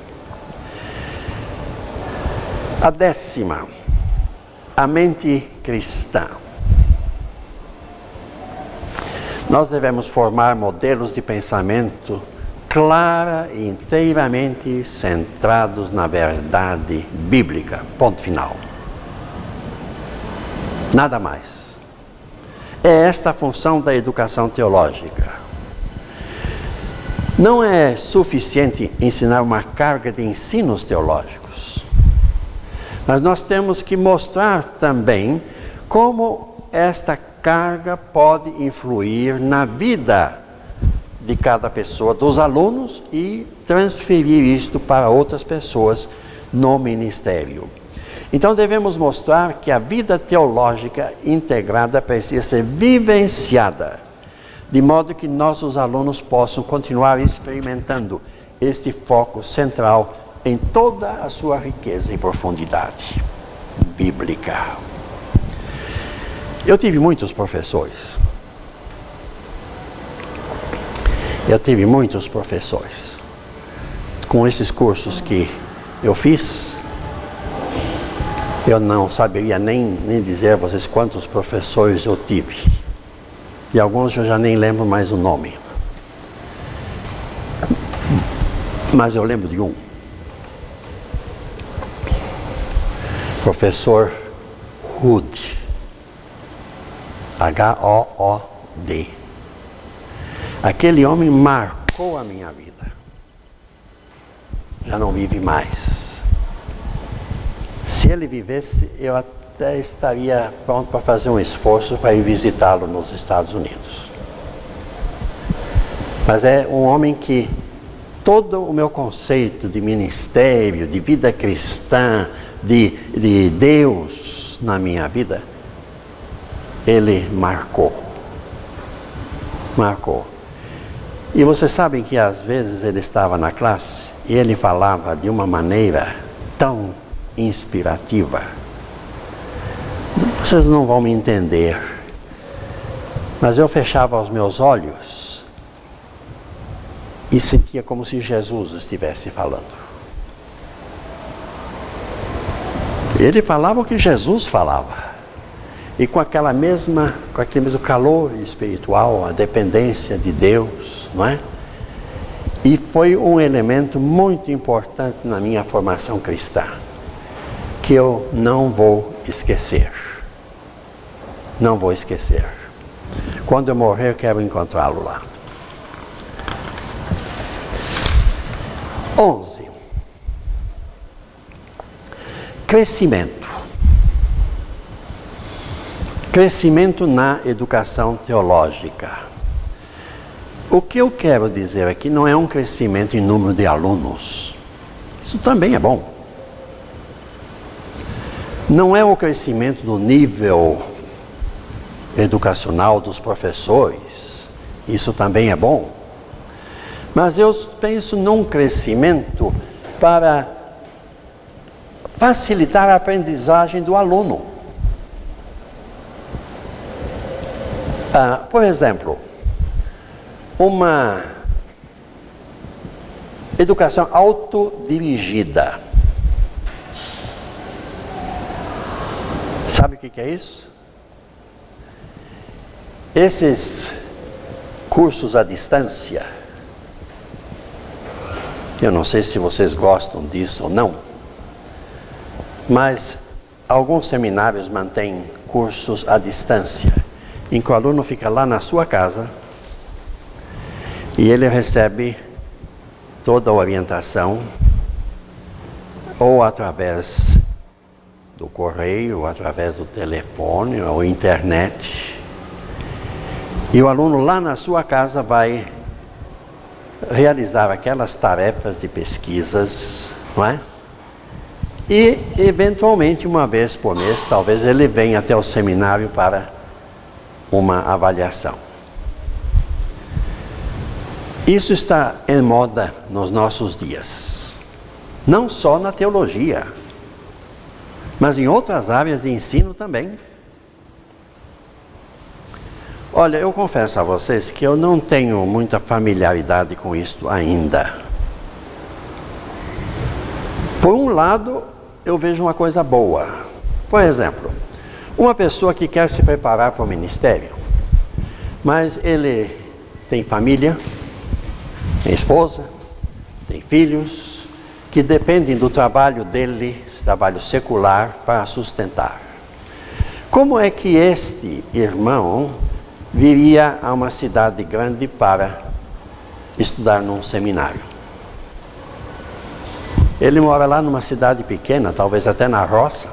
A 10ª, a mente cristã. Nós devemos formar modelos de pensamento clara e inteiramente centrados na verdade bíblica. Ponto final. Nada mais. É esta a função da educação teológica. Não é suficiente ensinar uma carga de ensinos teológicos, mas nós temos que mostrar também como esta carga pode influir na vida de cada pessoa, dos alunos, e transferir isto para outras pessoas no ministério. Então devemos mostrar que a vida teológica integrada precisa ser vivenciada, de modo que nossos alunos possam continuar experimentando este foco central em toda a sua riqueza e profundidade bíblica. Eu tive muitos professores. Com esses cursos que eu fiz, eu não saberia nem dizer a vocês quantos professores eu tive. E alguns eu já nem lembro mais o nome. Mas eu lembro de um. Professor Hood. H-O-O-D. Aquele homem marcou a minha vida. Já não vive mais. Se ele vivesse, eu até estaria pronto para fazer um esforço para ir visitá-lo nos Estados Unidos. Mas é um homem que todo o meu conceito de ministério, de vida cristã, de Deus na minha vida, ele marcou. E vocês sabem que às vezes ele estava na classe e ele falava de uma maneira tão inspirativa. Vocês não vão me entender, mas eu fechava os meus olhos e sentia como se Jesus estivesse falando. Ele falava o que Jesus falava. E com aquele mesmo calor espiritual, a dependência de Deus, não é? E foi um elemento muito importante na minha formação cristã, que eu não vou esquecer. Não vou esquecer. Quando eu morrer, eu quero encontrá-lo lá. 11. Crescimento. Crescimento na educação teológica. O que eu quero dizer aqui não é um crescimento em número de alunos. Isso também é bom. Não é o crescimento do nível educacional dos professores. Isso também é bom. Mas eu penso num crescimento para facilitar a aprendizagem do aluno. Por exemplo, uma educação autodirigida. Sabe o que é isso? Esses cursos à distância, eu não sei se vocês gostam disso ou não, mas alguns seminários mantêm cursos à distância, em que o aluno fica lá na sua casa e ele recebe toda a orientação ou através do correio, ou através do telefone ou internet. E o aluno lá na sua casa vai realizar aquelas tarefas de pesquisas, não é? E, eventualmente, uma vez por mês, talvez ele venha até o seminário para uma avaliação. Isso está em moda nos nossos dias. Não só na teologia, mas em outras áreas de ensino também. Olha, eu confesso a vocês que eu não tenho muita familiaridade com isto ainda. Por um lado, eu vejo uma coisa boa. Por exemplo, uma pessoa que quer se preparar para o ministério, mas ele tem família, tem esposa, tem filhos, que dependem do trabalho dele, trabalho secular, para sustentar. Como é que este irmão viria a uma cidade grande para estudar num seminário? Ele mora lá numa cidade pequena, talvez até na roça.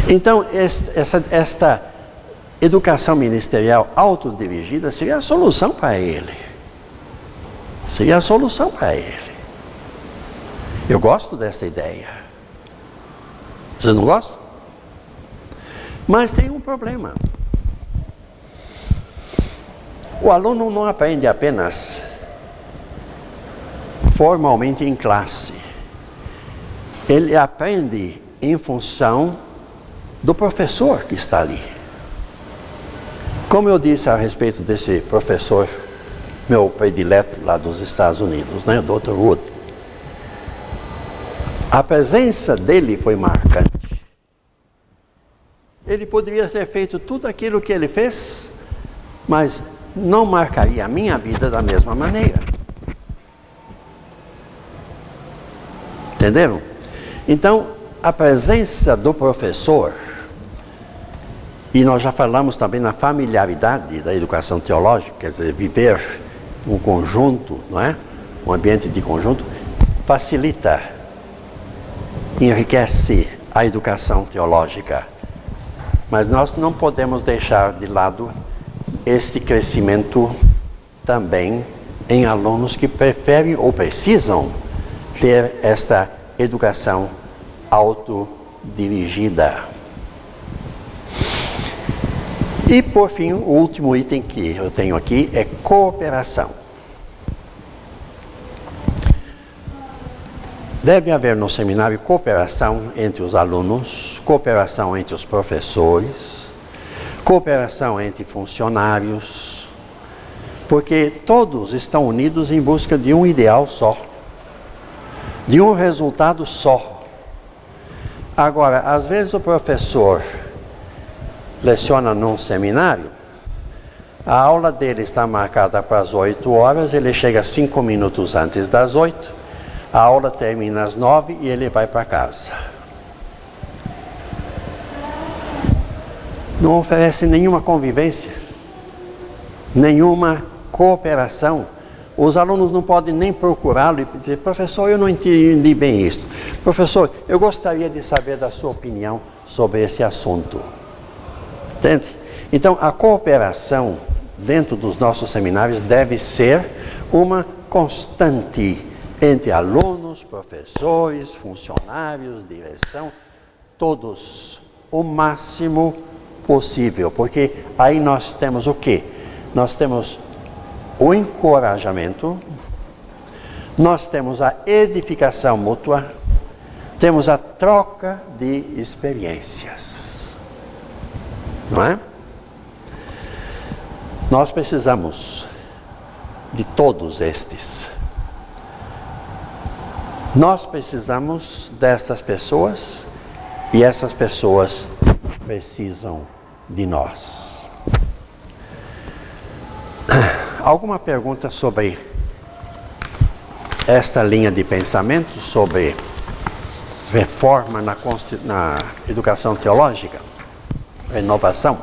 Então, esta educação ministerial autodirigida seria a solução para ele. Seria a solução para ele. Eu gosto desta ideia. Vocês não gostam? Mas tem um problema. O aluno não aprende apenas formalmente em classe. Ele aprende em função do professor que está ali. Como eu disse a respeito desse professor, meu predileto lá dos Estados Unidos, né, o Dr. Wood. A presença dele foi marcante. Ele poderia ter feito tudo aquilo que ele fez, mas não marcaria a minha vida da mesma maneira. Entenderam? Então, a presença do professor, e nós já falamos também na familiaridade da educação teológica, quer dizer, viver um conjunto, não é? Um ambiente de conjunto, facilita, enriquece a educação teológica. Mas nós não podemos deixar de lado este crescimento também em alunos que preferem ou precisam ter esta educação autodirigida. E, por fim, o último item que eu tenho aqui é cooperação. Deve haver no seminário cooperação entre os alunos, cooperação entre os professores, cooperação entre funcionários, Porque todos estão unidos em busca de um ideal só, de um resultado só. Agora, às vezes o professor leciona num seminário, a aula dele está marcada para as 8 horas, ele chega 5 minutos antes das 8, a aula termina às 9 e ele vai para casa. Não oferece nenhuma convivência, nenhuma cooperação. Os alunos não podem nem procurá-lo e dizer: professor, eu não entendi bem isso. Professor, eu gostaria de saber da sua opinião sobre esse assunto. Entende? Então, a cooperação dentro dos nossos seminários deve ser uma constante entre alunos, professores, funcionários, direção, todos, o máximo possível. Porque aí nós temos o quê? Nós temos o encorajamento, nós temos a edificação mútua, temos a troca de experiências, não é? Nós precisamos de todos estes. Nós precisamos destas pessoas e essas pessoas precisam de nós. Alguma pergunta sobre esta linha de pensamento, sobre reforma na educação teológica, renovação?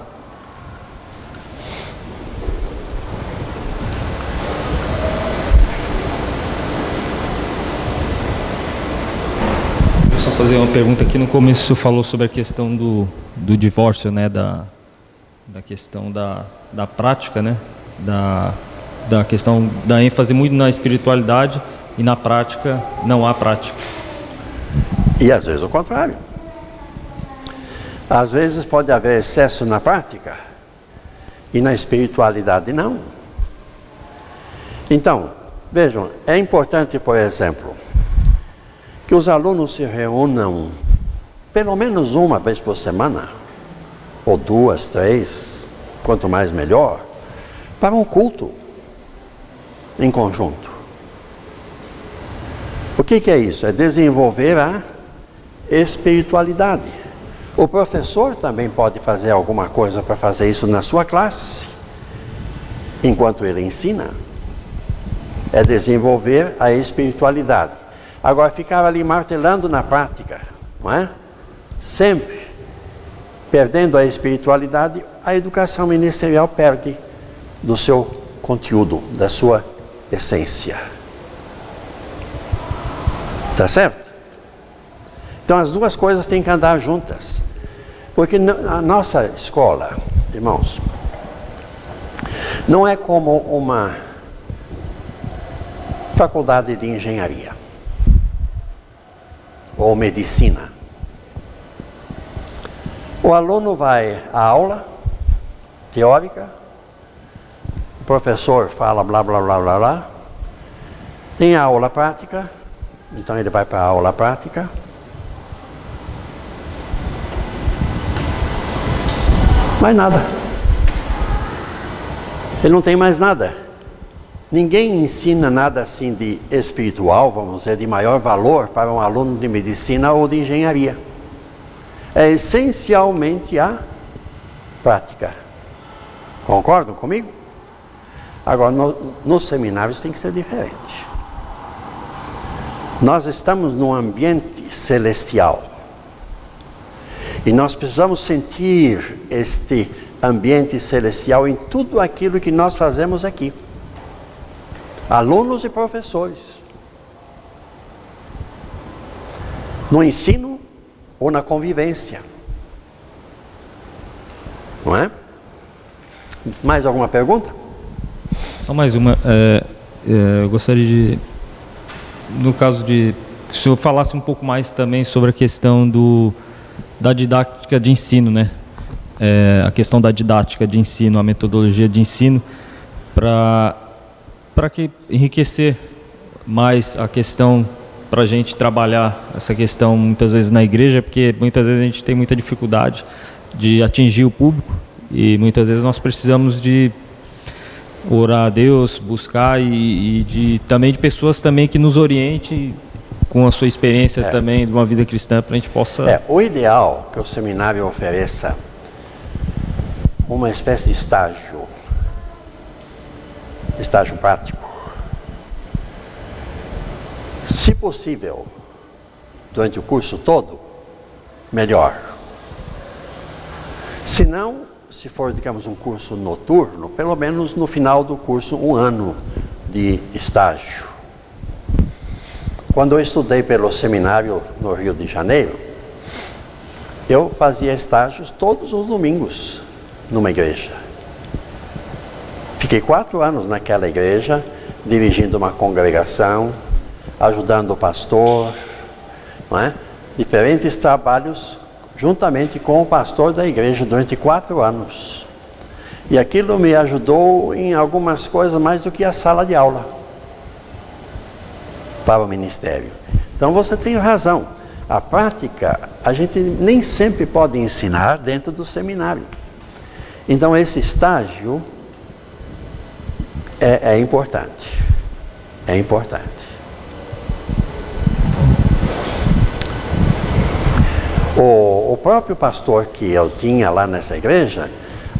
Eu só fazer uma pergunta aqui. No começo você falou sobre a questão do divórcio, né, da questão da prática, né, da questão da ênfase muito na espiritualidade e na prática não há prática. E às vezes o contrário. Às vezes pode haver excesso na prática e na espiritualidade não. Então, vejam, é importante, por exemplo, que os alunos se reúnam pelo menos uma vez por semana, ou 2, 3, quanto mais melhor, para um culto em conjunto. O que é isso? É desenvolver a espiritualidade. O professor também pode fazer alguma coisa para fazer isso na sua classe, enquanto ele ensina. É desenvolver a espiritualidade. Agora, ficar ali martelando na prática, não é? Sempre perdendo a espiritualidade, a educação ministerial perde do seu conteúdo, da sua essência. Tá certo? Então as duas coisas têm que andar juntas. Porque a nossa escola, irmãos, não é como uma faculdade de engenharia ou medicina. O aluno vai à aula teórica, o professor fala blá blá blá blá blá, tem a aula prática, então ele vai para a aula prática. Mais nada. Ele não tem mais nada. Ninguém ensina nada assim de espiritual, vamos dizer, de maior valor para um aluno de medicina ou de engenharia. É essencialmente a prática. Concordam comigo? Agora, nos seminários tem que ser diferente. Nós estamos num ambiente celestial. E nós precisamos sentir este ambiente celestial em tudo aquilo que nós fazemos aqui. Alunos e professores. No ensino ou na convivência. Não é? Mais alguma pergunta? Só mais uma. Eu gostaria de, no caso de, que o senhor falasse um pouco mais também sobre a questão da didática de ensino, né? A questão da didática de ensino, a metodologia de ensino, para que enriquecer mais a questão, para a gente trabalhar essa questão muitas vezes na igreja, porque muitas vezes a gente tem muita dificuldade de atingir o público e muitas vezes nós precisamos de orar a Deus, buscar e também de pessoas também que nos oriente com a sua experiência também de uma vida cristã, para a gente possa... O ideal que o seminário ofereça uma espécie de estágio prático. Se possível, durante o curso todo, melhor. Se não, se for, digamos, um curso noturno, pelo menos no final do curso, 1 ano de estágio. Quando eu estudei pelo seminário no Rio de Janeiro, eu fazia estágios todos os domingos numa igreja. Fiquei 4 anos naquela igreja, dirigindo uma congregação, ajudando o pastor, não é? Diferentes trabalhos juntamente com o pastor da igreja durante 4 anos. E aquilo me ajudou em algumas coisas mais do que a sala de aula para o ministério. Então você tem razão. A prática, a gente nem sempre pode ensinar dentro do seminário. Então esse estágio é importante. É importante. O próprio pastor que eu tinha lá nessa igreja,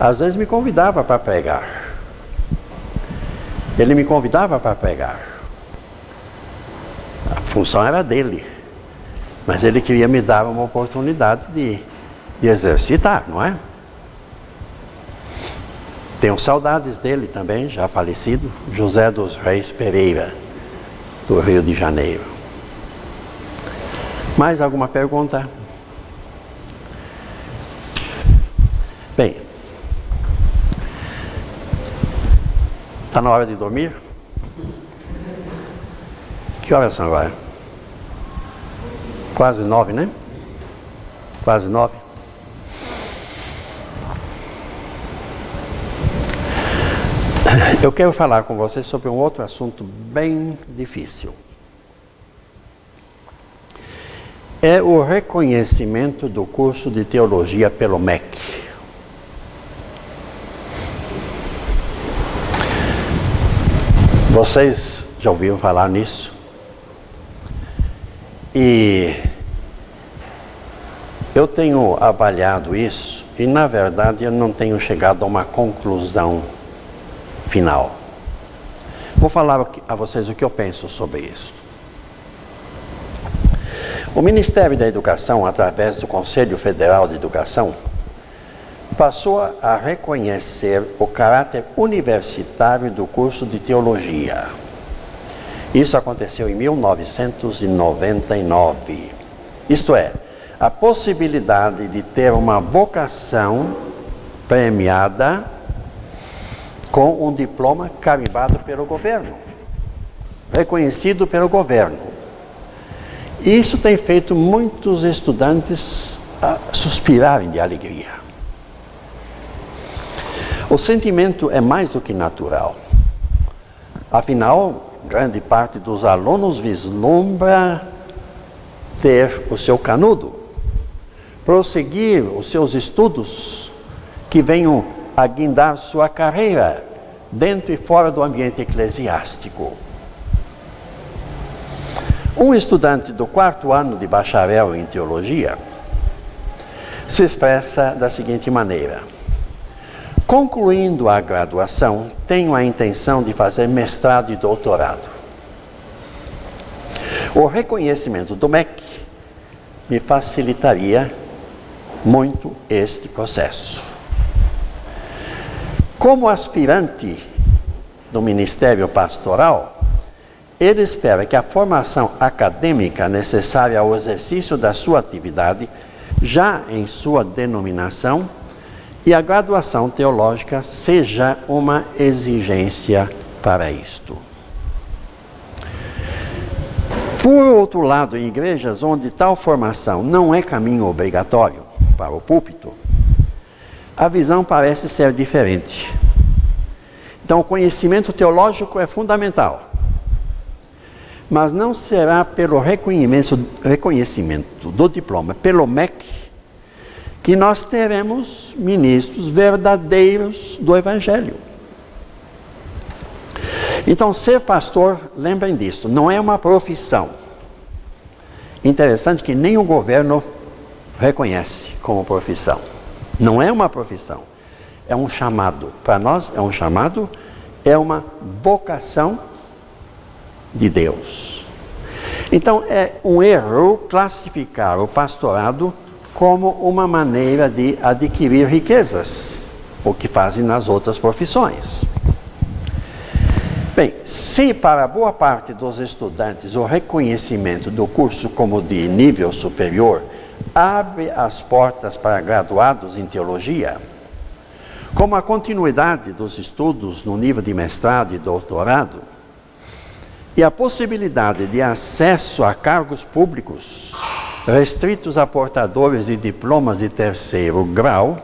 às vezes me convidava para pregar. Ele me convidava para pregar. A função era dele. Mas ele queria me dar uma oportunidade de exercitar, não é? Tenho saudades dele também, já falecido, José dos Reis Pereira, do Rio de Janeiro. Mais alguma pergunta? Bem, está na hora de dormir? Que horas são agora? Quase 9, né? Quase 9. Eu quero falar com vocês sobre um outro assunto bem difícil. É o reconhecimento do curso de teologia pelo MEC. Vocês já ouviram falar nisso? E eu tenho avaliado isso e, na verdade, eu não tenho chegado a uma conclusão final. Vou falar a vocês o que eu penso sobre isso. O Ministério da Educação, através do Conselho Federal de Educação, passou a reconhecer o caráter universitário do curso de teologia. Isso aconteceu em 1999. Isto é, a possibilidade de ter uma vocação premiada com um diploma carimbado pelo governo, reconhecido pelo governo. Isso tem feito muitos estudantes suspirarem de alegria. O sentimento é mais do que natural. Afinal, grande parte dos alunos vislumbra ter o seu canudo, prosseguir os seus estudos que venham a guindar sua carreira dentro e fora do ambiente eclesiástico. Um estudante do 4º ano de bacharel em teologia se expressa da seguinte maneira: concluindo a graduação, tenho a intenção de fazer mestrado e doutorado. O reconhecimento do MEC me facilitaria muito este processo. Como aspirante do Ministério Pastoral, ele espera que a formação acadêmica necessária ao exercício da sua atividade, já em sua denominação, e a graduação teológica seja uma exigência para isto. Por outro lado, em igrejas onde tal formação não é caminho obrigatório para o púlpito, a visão parece ser diferente. Então, o conhecimento teológico é fundamental, mas não será pelo reconhecimento do diploma pelo MEC que nós teremos ministros verdadeiros do Evangelho. Então, ser pastor, lembrem disso, não é uma profissão. Interessante que nem o governo reconhece como profissão. Não é uma profissão, é um chamado. Para nós é um chamado, é uma vocação de Deus. Então, é um erro classificar o pastorado como uma maneira de adquirir riquezas, o que fazem nas outras profissões. Bem, se para boa parte dos estudantes o reconhecimento do curso como de nível superior abre as portas para graduados em teologia, como a continuidade dos estudos no nível de mestrado e doutorado, e a possibilidade de acesso a cargos públicos restritos a portadores de diplomas de terceiro grau,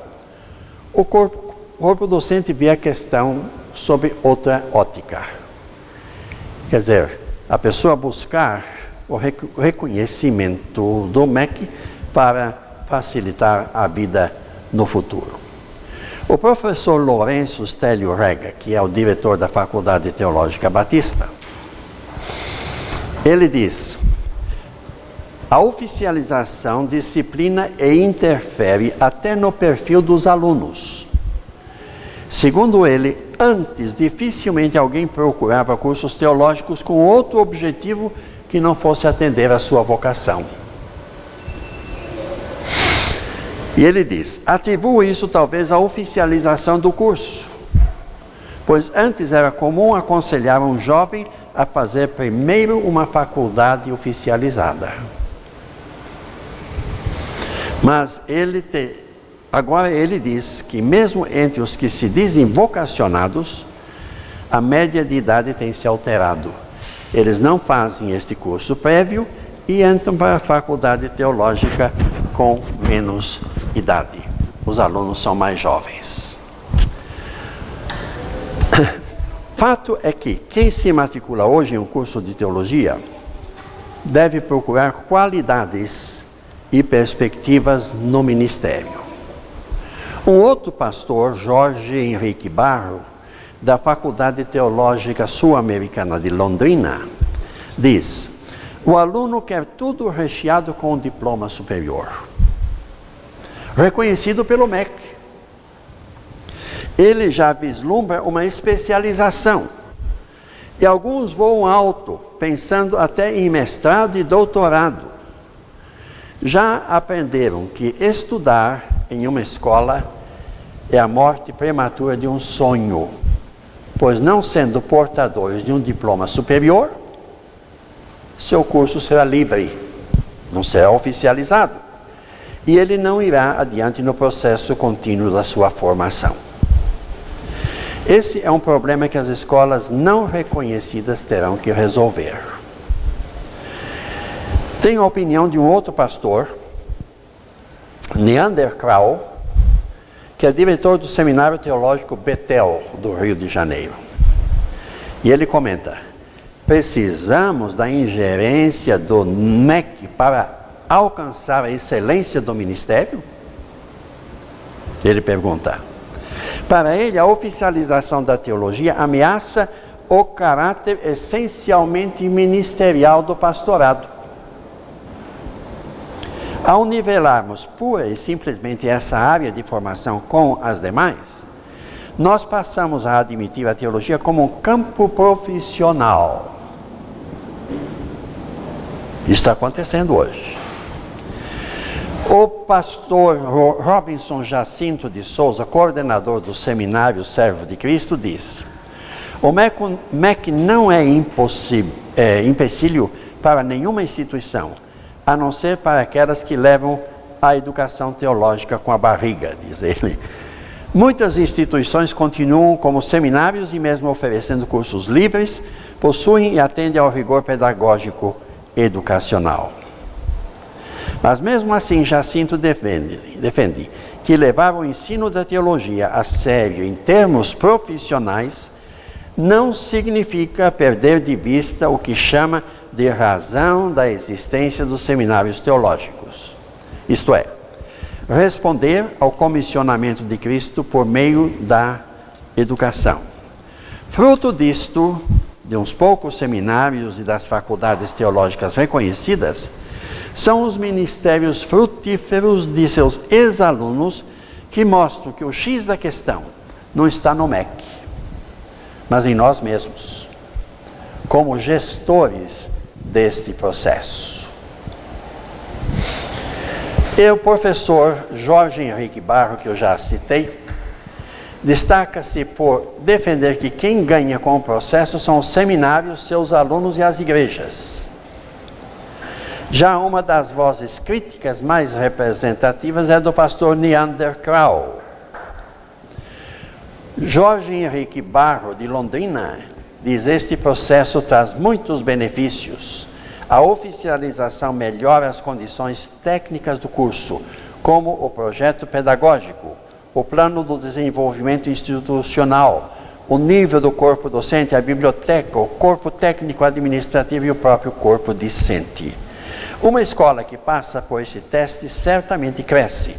o corpo docente vê a questão sob outra ótica. Quer dizer, a pessoa buscar o reconhecimento do MEC para facilitar a vida no futuro. O professor Lourenço Stélio Rega, que é o diretor da Faculdade Teológica Batista, ele diz: a oficialização disciplina e interfere até no perfil dos alunos. Segundo ele, antes dificilmente alguém procurava cursos teológicos com outro objetivo que não fosse atender à sua vocação. E ele diz: atribui isso talvez à oficialização do curso, pois antes era comum aconselhar um jovem a fazer primeiro uma faculdade oficializada. Mas agora ele diz que mesmo entre os que se dizem vocacionados, a média de idade tem se alterado. Eles não fazem este curso prévio e entram para a faculdade teológica com menos idade. Os alunos são mais jovens. Fato é que quem se matricula hoje em um curso de teologia deve procurar qualidades e perspectivas no ministério. Um outro pastor, Jorge Henrique Barro, da Faculdade Teológica Sul-Americana de Londrina, diz: o aluno quer tudo recheado com um diploma superior, reconhecido pelo MEC. Ele já vislumbra uma especialização, e alguns voam alto, pensando até em mestrado e doutorado. Já aprenderam que estudar em uma escola é a morte prematura de um sonho, pois não sendo portadores de um diploma superior, seu curso será livre, não será oficializado, e ele não irá adiante no processo contínuo da sua formação. Esse é um problema que as escolas não reconhecidas terão que resolver. Tenho a opinião de um outro pastor, Neander Krau, que é diretor do Seminário Teológico Betel, do Rio de Janeiro. E ele comenta: precisamos da ingerência do MEC para alcançar a excelência do ministério? Ele pergunta. Para ele, a oficialização da teologia ameaça o caráter essencialmente ministerial do pastorado. Ao nivelarmos pura e simplesmente essa área de formação com as demais, nós passamos a admitir a teologia como um campo profissional. Isso está acontecendo hoje. O pastor Robinson Jacinto de Souza, coordenador do Seminário Servo de Cristo, diz: o MEC não é empecilho para nenhuma instituição, a não ser para aquelas que levam a educação teológica com a barriga, diz ele. Muitas instituições continuam como seminários e mesmo oferecendo cursos livres, possuem e atendem ao rigor pedagógico educacional. Mas mesmo assim, Jacinto defende que levar o ensino da teologia a sério em termos profissionais não significa perder de vista o que chama de razão da existência dos seminários teológicos. Isto é, responder ao comissionamento de Cristo por meio da educação. Fruto disto, de uns poucos seminários e das faculdades teológicas reconhecidas, são os ministérios frutíferos de seus ex-alunos que mostram que o X da questão não está no MEC, mas em nós mesmos, como gestores deste processo. E o professor Jorge Henrique Barro, que eu já citei, destaca-se por defender que quem ganha com o processo são os seminários, seus alunos e as igrejas. Já uma das vozes críticas mais representativas é do pastor Neander Crowell. Jorge Henrique Barro, de Londrina, diz: este processo traz muitos benefícios. A oficialização melhora as condições técnicas do curso, como o projeto pedagógico, o plano do desenvolvimento institucional, o nível do corpo docente, a biblioteca, o corpo técnico administrativo e o próprio corpo discente. Uma escola que passa por esse teste certamente cresce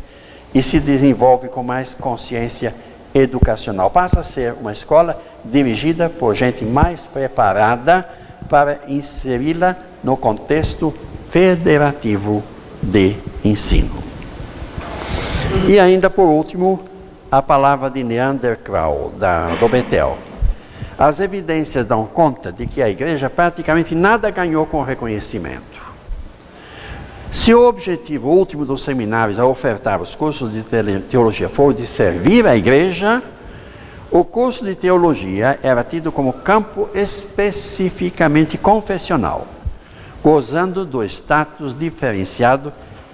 e se desenvolve com mais consciência educacional. Passa a ser uma escola dirigida por gente mais preparada para inseri-la no contexto federativo de ensino. E ainda por último, a palavra de Neander Crowell, do Betel. As evidências dão conta de que a igreja praticamente nada ganhou com o reconhecimento. Se o objetivo último dos seminários a ofertar os cursos de teologia for de servir a igreja, o curso de teologia era tido como campo especificamente confessional, gozando do status diferenciado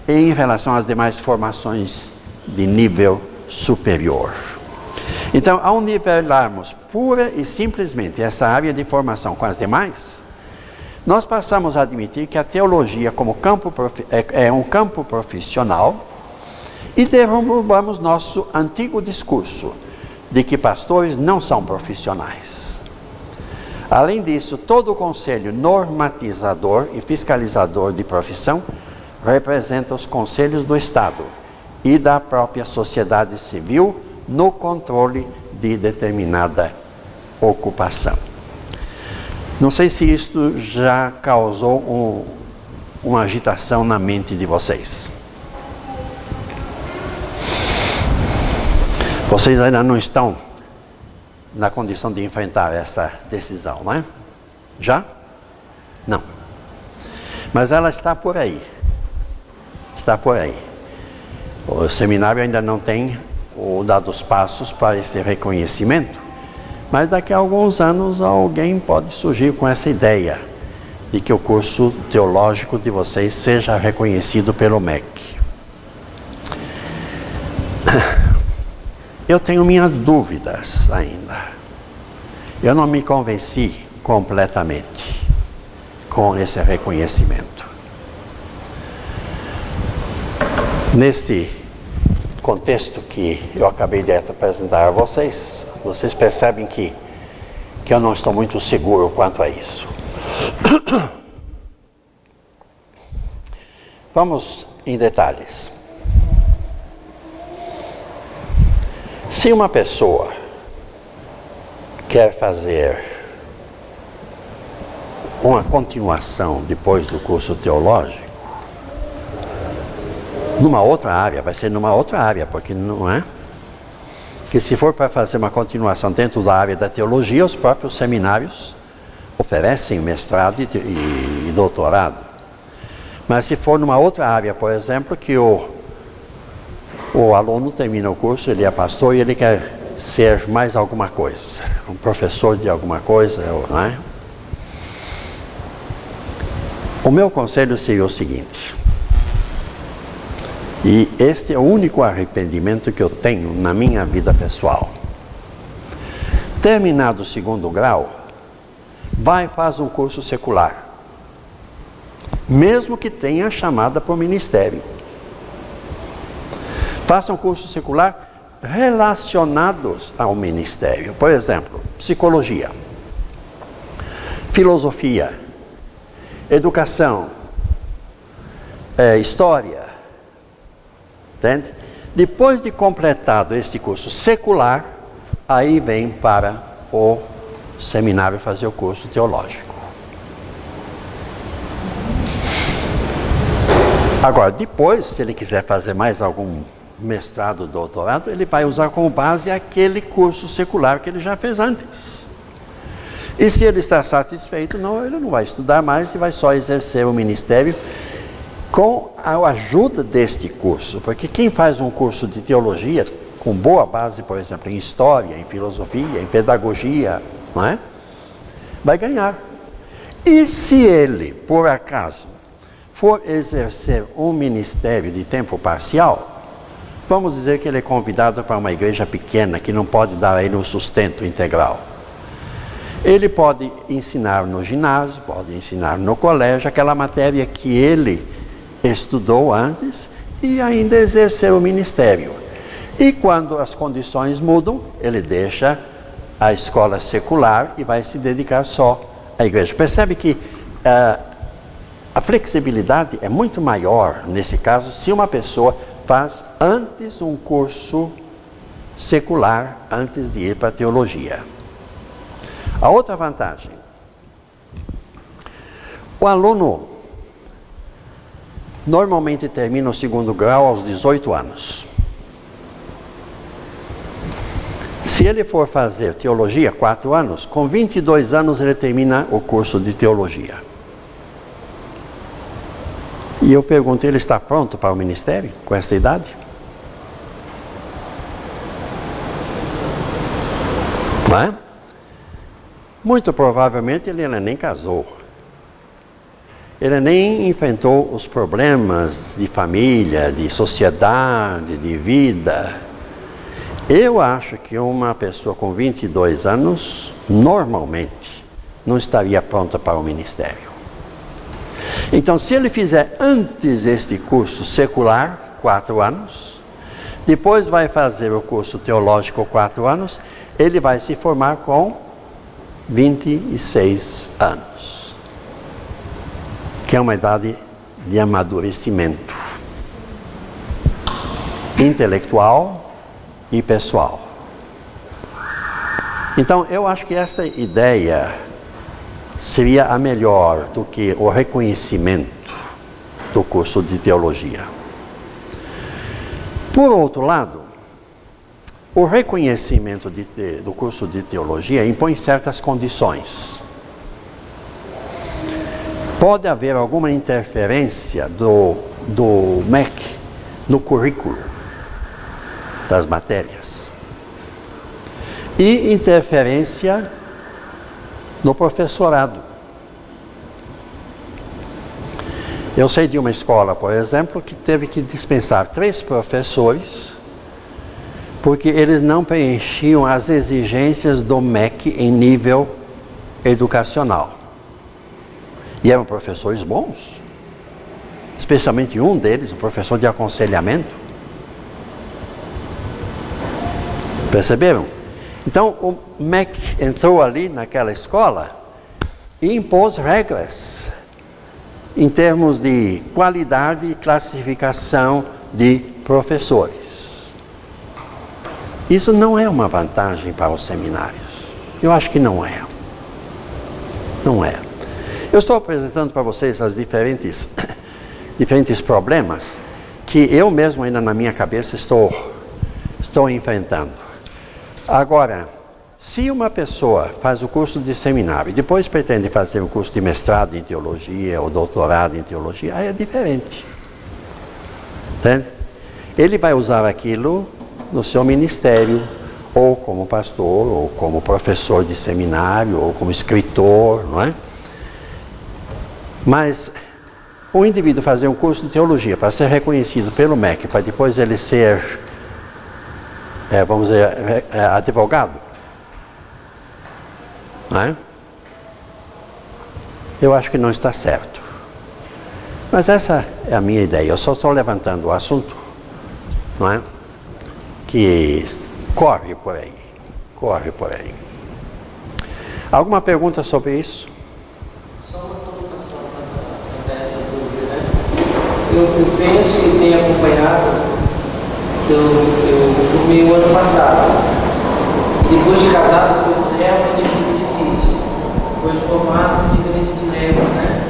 em relação às demais formações de nível superior. Então, ao nivelarmos pura e simplesmente essa área de formação com as demais, nós passamos a admitir que a teologia como campo é um campo profissional e derrubamos nosso antigo discurso de que pastores não são profissionais. Além disso, todo o conselho normatizador e fiscalizador de profissão representa os conselhos do Estado e da própria sociedade civil no controle de determinada ocupação. Não sei se isto já causou uma agitação na mente de vocês. Vocês ainda não estão na condição de enfrentar essa decisão, não é? Já? Não. Mas ela está por aí. Está por aí. O seminário ainda não tem dado os passos para esse reconhecimento, mas daqui a alguns anos alguém pode surgir com essa ideia de que o curso teológico de vocês seja reconhecido pelo MEC. Eu tenho minhas dúvidas ainda. Eu não me convenci completamente com esse reconhecimento. Nesse contexto que eu acabei de apresentar a vocês, vocês percebem que eu não estou muito seguro quanto a isso. Vamos em detalhes. Se uma pessoa quer fazer uma continuação depois do curso teológico, numa outra área, vai ser numa outra área, porque não é? Que se for para fazer uma continuação dentro da área da teologia, os próprios seminários oferecem mestrado e doutorado. Mas se for numa outra área, por exemplo, que o aluno termina o curso, ele é pastor e ele quer ser mais alguma coisa, um professor de alguma coisa, não é? O meu conselho seria o seguinte, e este é o único arrependimento que eu tenho na minha vida pessoal. Terminado o 2º grau, vai e faz um curso secular, mesmo que tenha chamada para o ministério. Faça um curso secular relacionados ao ministério. Por exemplo, psicologia, filosofia, educação, história. Entende? Depois de completado este curso secular, aí vem para o seminário fazer o curso teológico. Agora, depois, se ele quiser fazer mais algum mestrado, doutorado, ele vai usar como base aquele curso secular que ele já fez antes. E se ele está satisfeito, não, ele não vai estudar mais e vai só exercer o ministério com a ajuda deste curso. Porque quem faz um curso de teologia com boa base, por exemplo, em história, em filosofia, em pedagogia, não é? Vai ganhar. E se ele, por acaso, for exercer um ministério de tempo parcial, vamos dizer que ele é convidado para uma igreja pequena que não pode dar a ele um sustento integral. Ele pode ensinar no ginásio, pode ensinar no colégio, aquela matéria que ele estudou antes e ainda exercer o ministério. E quando as condições mudam, ele deixa a escola secular e vai se dedicar só à igreja. Percebe que a flexibilidade é muito maior, nesse caso, se uma pessoa faz antes um curso secular, antes de ir para a teologia. A outra vantagem, o aluno normalmente termina o segundo grau aos 18 anos. Se ele for fazer teologia 4 anos, com 22 anos ele termina o curso de teologia. E eu pergunto, ele está pronto para o ministério com essa idade? Não é? Muito provavelmente ele nem casou. Ele nem enfrentou os problemas de família, de sociedade, de vida. Eu acho que uma pessoa com 22 anos, normalmente, não estaria pronta para o ministério. Então, se ele fizer antes este curso secular, 4 anos, depois vai fazer o curso teológico 4 anos, ele vai se formar com 26 anos, que é uma idade de amadurecimento intelectual e pessoal. Então, eu acho que esta ideia seria a melhor do que o reconhecimento do curso de teologia. Por outro lado, o reconhecimento do curso de teologia impõe certas condições. Pode haver alguma interferência do MEC no currículo das matérias e interferência no professorado. Eu sei de uma escola, por exemplo, que teve que dispensar 3 professores porque eles não preenchiam as exigências do MEC em nível educacional. E eram professores bons, especialmente um deles, o professor de aconselhamento. Perceberam? Então o MEC entrou ali naquela escola e impôs regras em termos de qualidade e classificação de professores. Isso não é uma vantagem para os seminários. Eu acho que não é. Não é. Eu estou apresentando para vocês os diferentes problemas que eu mesmo ainda na minha cabeça estou enfrentando. Agora, se uma pessoa faz o curso de seminário e depois pretende fazer um curso de mestrado em teologia ou doutorado em teologia, aí é diferente. Entende? Ele vai usar aquilo no seu ministério, ou como pastor, ou como professor de seminário, ou como escritor, não é? Mas o indivíduo fazer um curso de teologia para ser reconhecido pelo MEC, para depois ele ser, vamos dizer, advogado, não é? Eu acho que não está certo. Mas essa é a minha ideia. Eu só estou levantando o assunto, não é? Que corre por aí. Alguma pergunta sobre isso? Só uma colocação para essa dúvida, né? Eu penso e tenho acompanhado que eu formei o ano passado. Depois de casado, as coisas realmente muito difíceis. depois de formado, você fica nesse dilema, né?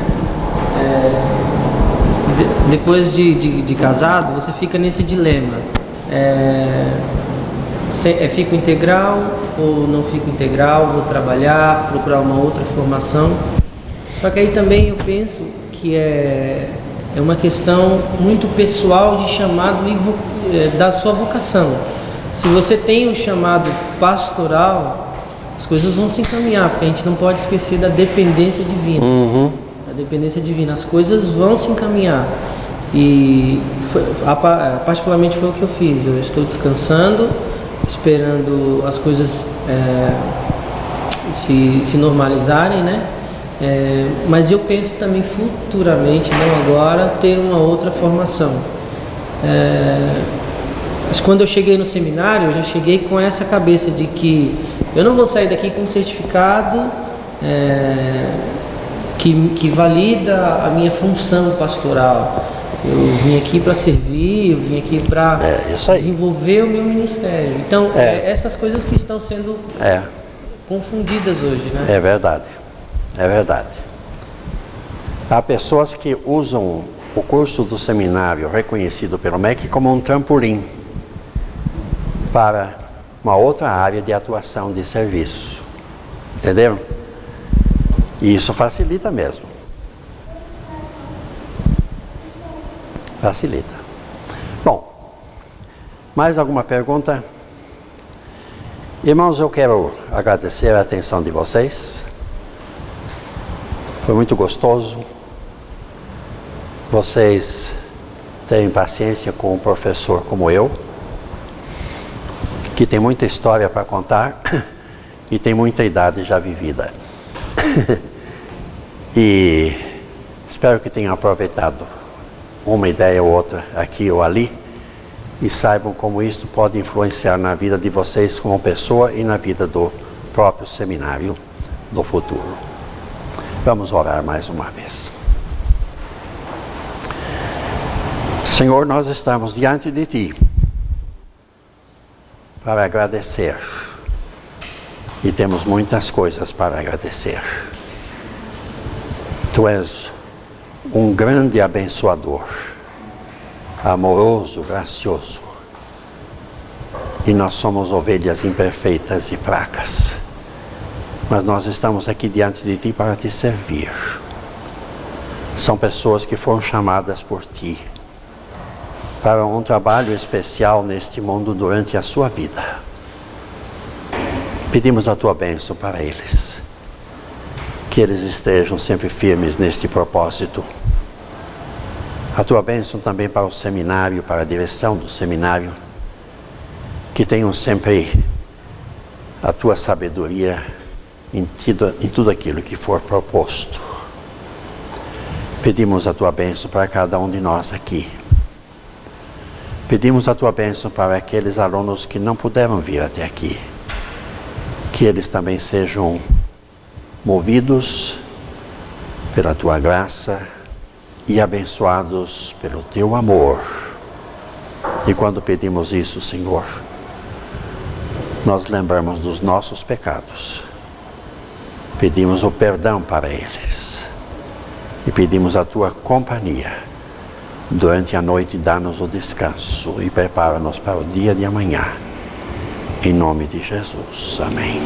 Depois de casado, você fica nesse dilema. Fico integral ou não fico integral? Vou trabalhar, procurar uma outra formação. Só que aí também eu penso que é uma questão muito pessoal de chamado da sua vocação. Se você tem um chamado pastoral, as coisas vão se encaminhar, porque a gente não pode esquecer da dependência divina. A dependência divina, as coisas vão se encaminhar. E particularmente foi o que eu fiz. Eu estou descansando, esperando as coisas se normalizarem, né? Mas eu penso também futuramente, não agora, ter uma outra formação. Mas quando eu cheguei no seminário, eu já cheguei com essa cabeça de que eu não vou sair daqui com um certificado que valida a minha função pastoral. Eu vim aqui para servir, eu vim aqui para desenvolver o meu ministério. Então, essas coisas que estão sendo confundidas hoje, né? É verdade, é verdade. Há pessoas que usam o curso do seminário reconhecido pelo MEC como um trampolim para uma outra área de atuação de serviço. Entenderam? E isso facilita mesmo. Facilita. Bom, mais alguma pergunta? Irmãos, eu quero agradecer a atenção de vocês. Foi muito gostoso. Vocês têm paciência com um professor como eu, que tem muita história para contar e tem muita idade já vivida. E espero que tenham aproveitado uma ideia ou outra aqui ou ali e saibam como isto pode influenciar na vida de vocês como pessoa e na vida do próprio seminário do futuro. Vamos orar mais uma vez. Senhor, nós estamos diante de Ti para agradecer e temos muitas coisas para agradecer. Tu és um grande abençoador, amoroso, gracioso, e nós somos ovelhas imperfeitas e fracas, mas nós estamos aqui diante de Ti para Te servir. São pessoas que foram chamadas por Ti para um trabalho especial neste mundo durante a sua vida. Pedimos a Tua bênção para eles, que eles estejam sempre firmes neste propósito. A Tua bênção também para o seminário, para a direção do seminário, que tenham sempre a Tua sabedoria em tudo aquilo que for proposto. Pedimos a Tua bênção para cada um de nós aqui. Pedimos a Tua bênção para aqueles alunos que não puderam vir até aqui, que eles também sejam movidos pela Tua graça e abençoados pelo Teu amor. E quando pedimos isso, Senhor, nós lembramos dos nossos pecados, pedimos o perdão para eles e pedimos a Tua companhia durante a noite. Dá-nos o descanso e prepara-nos para o dia de amanhã. Em nome de Jesus. Amém.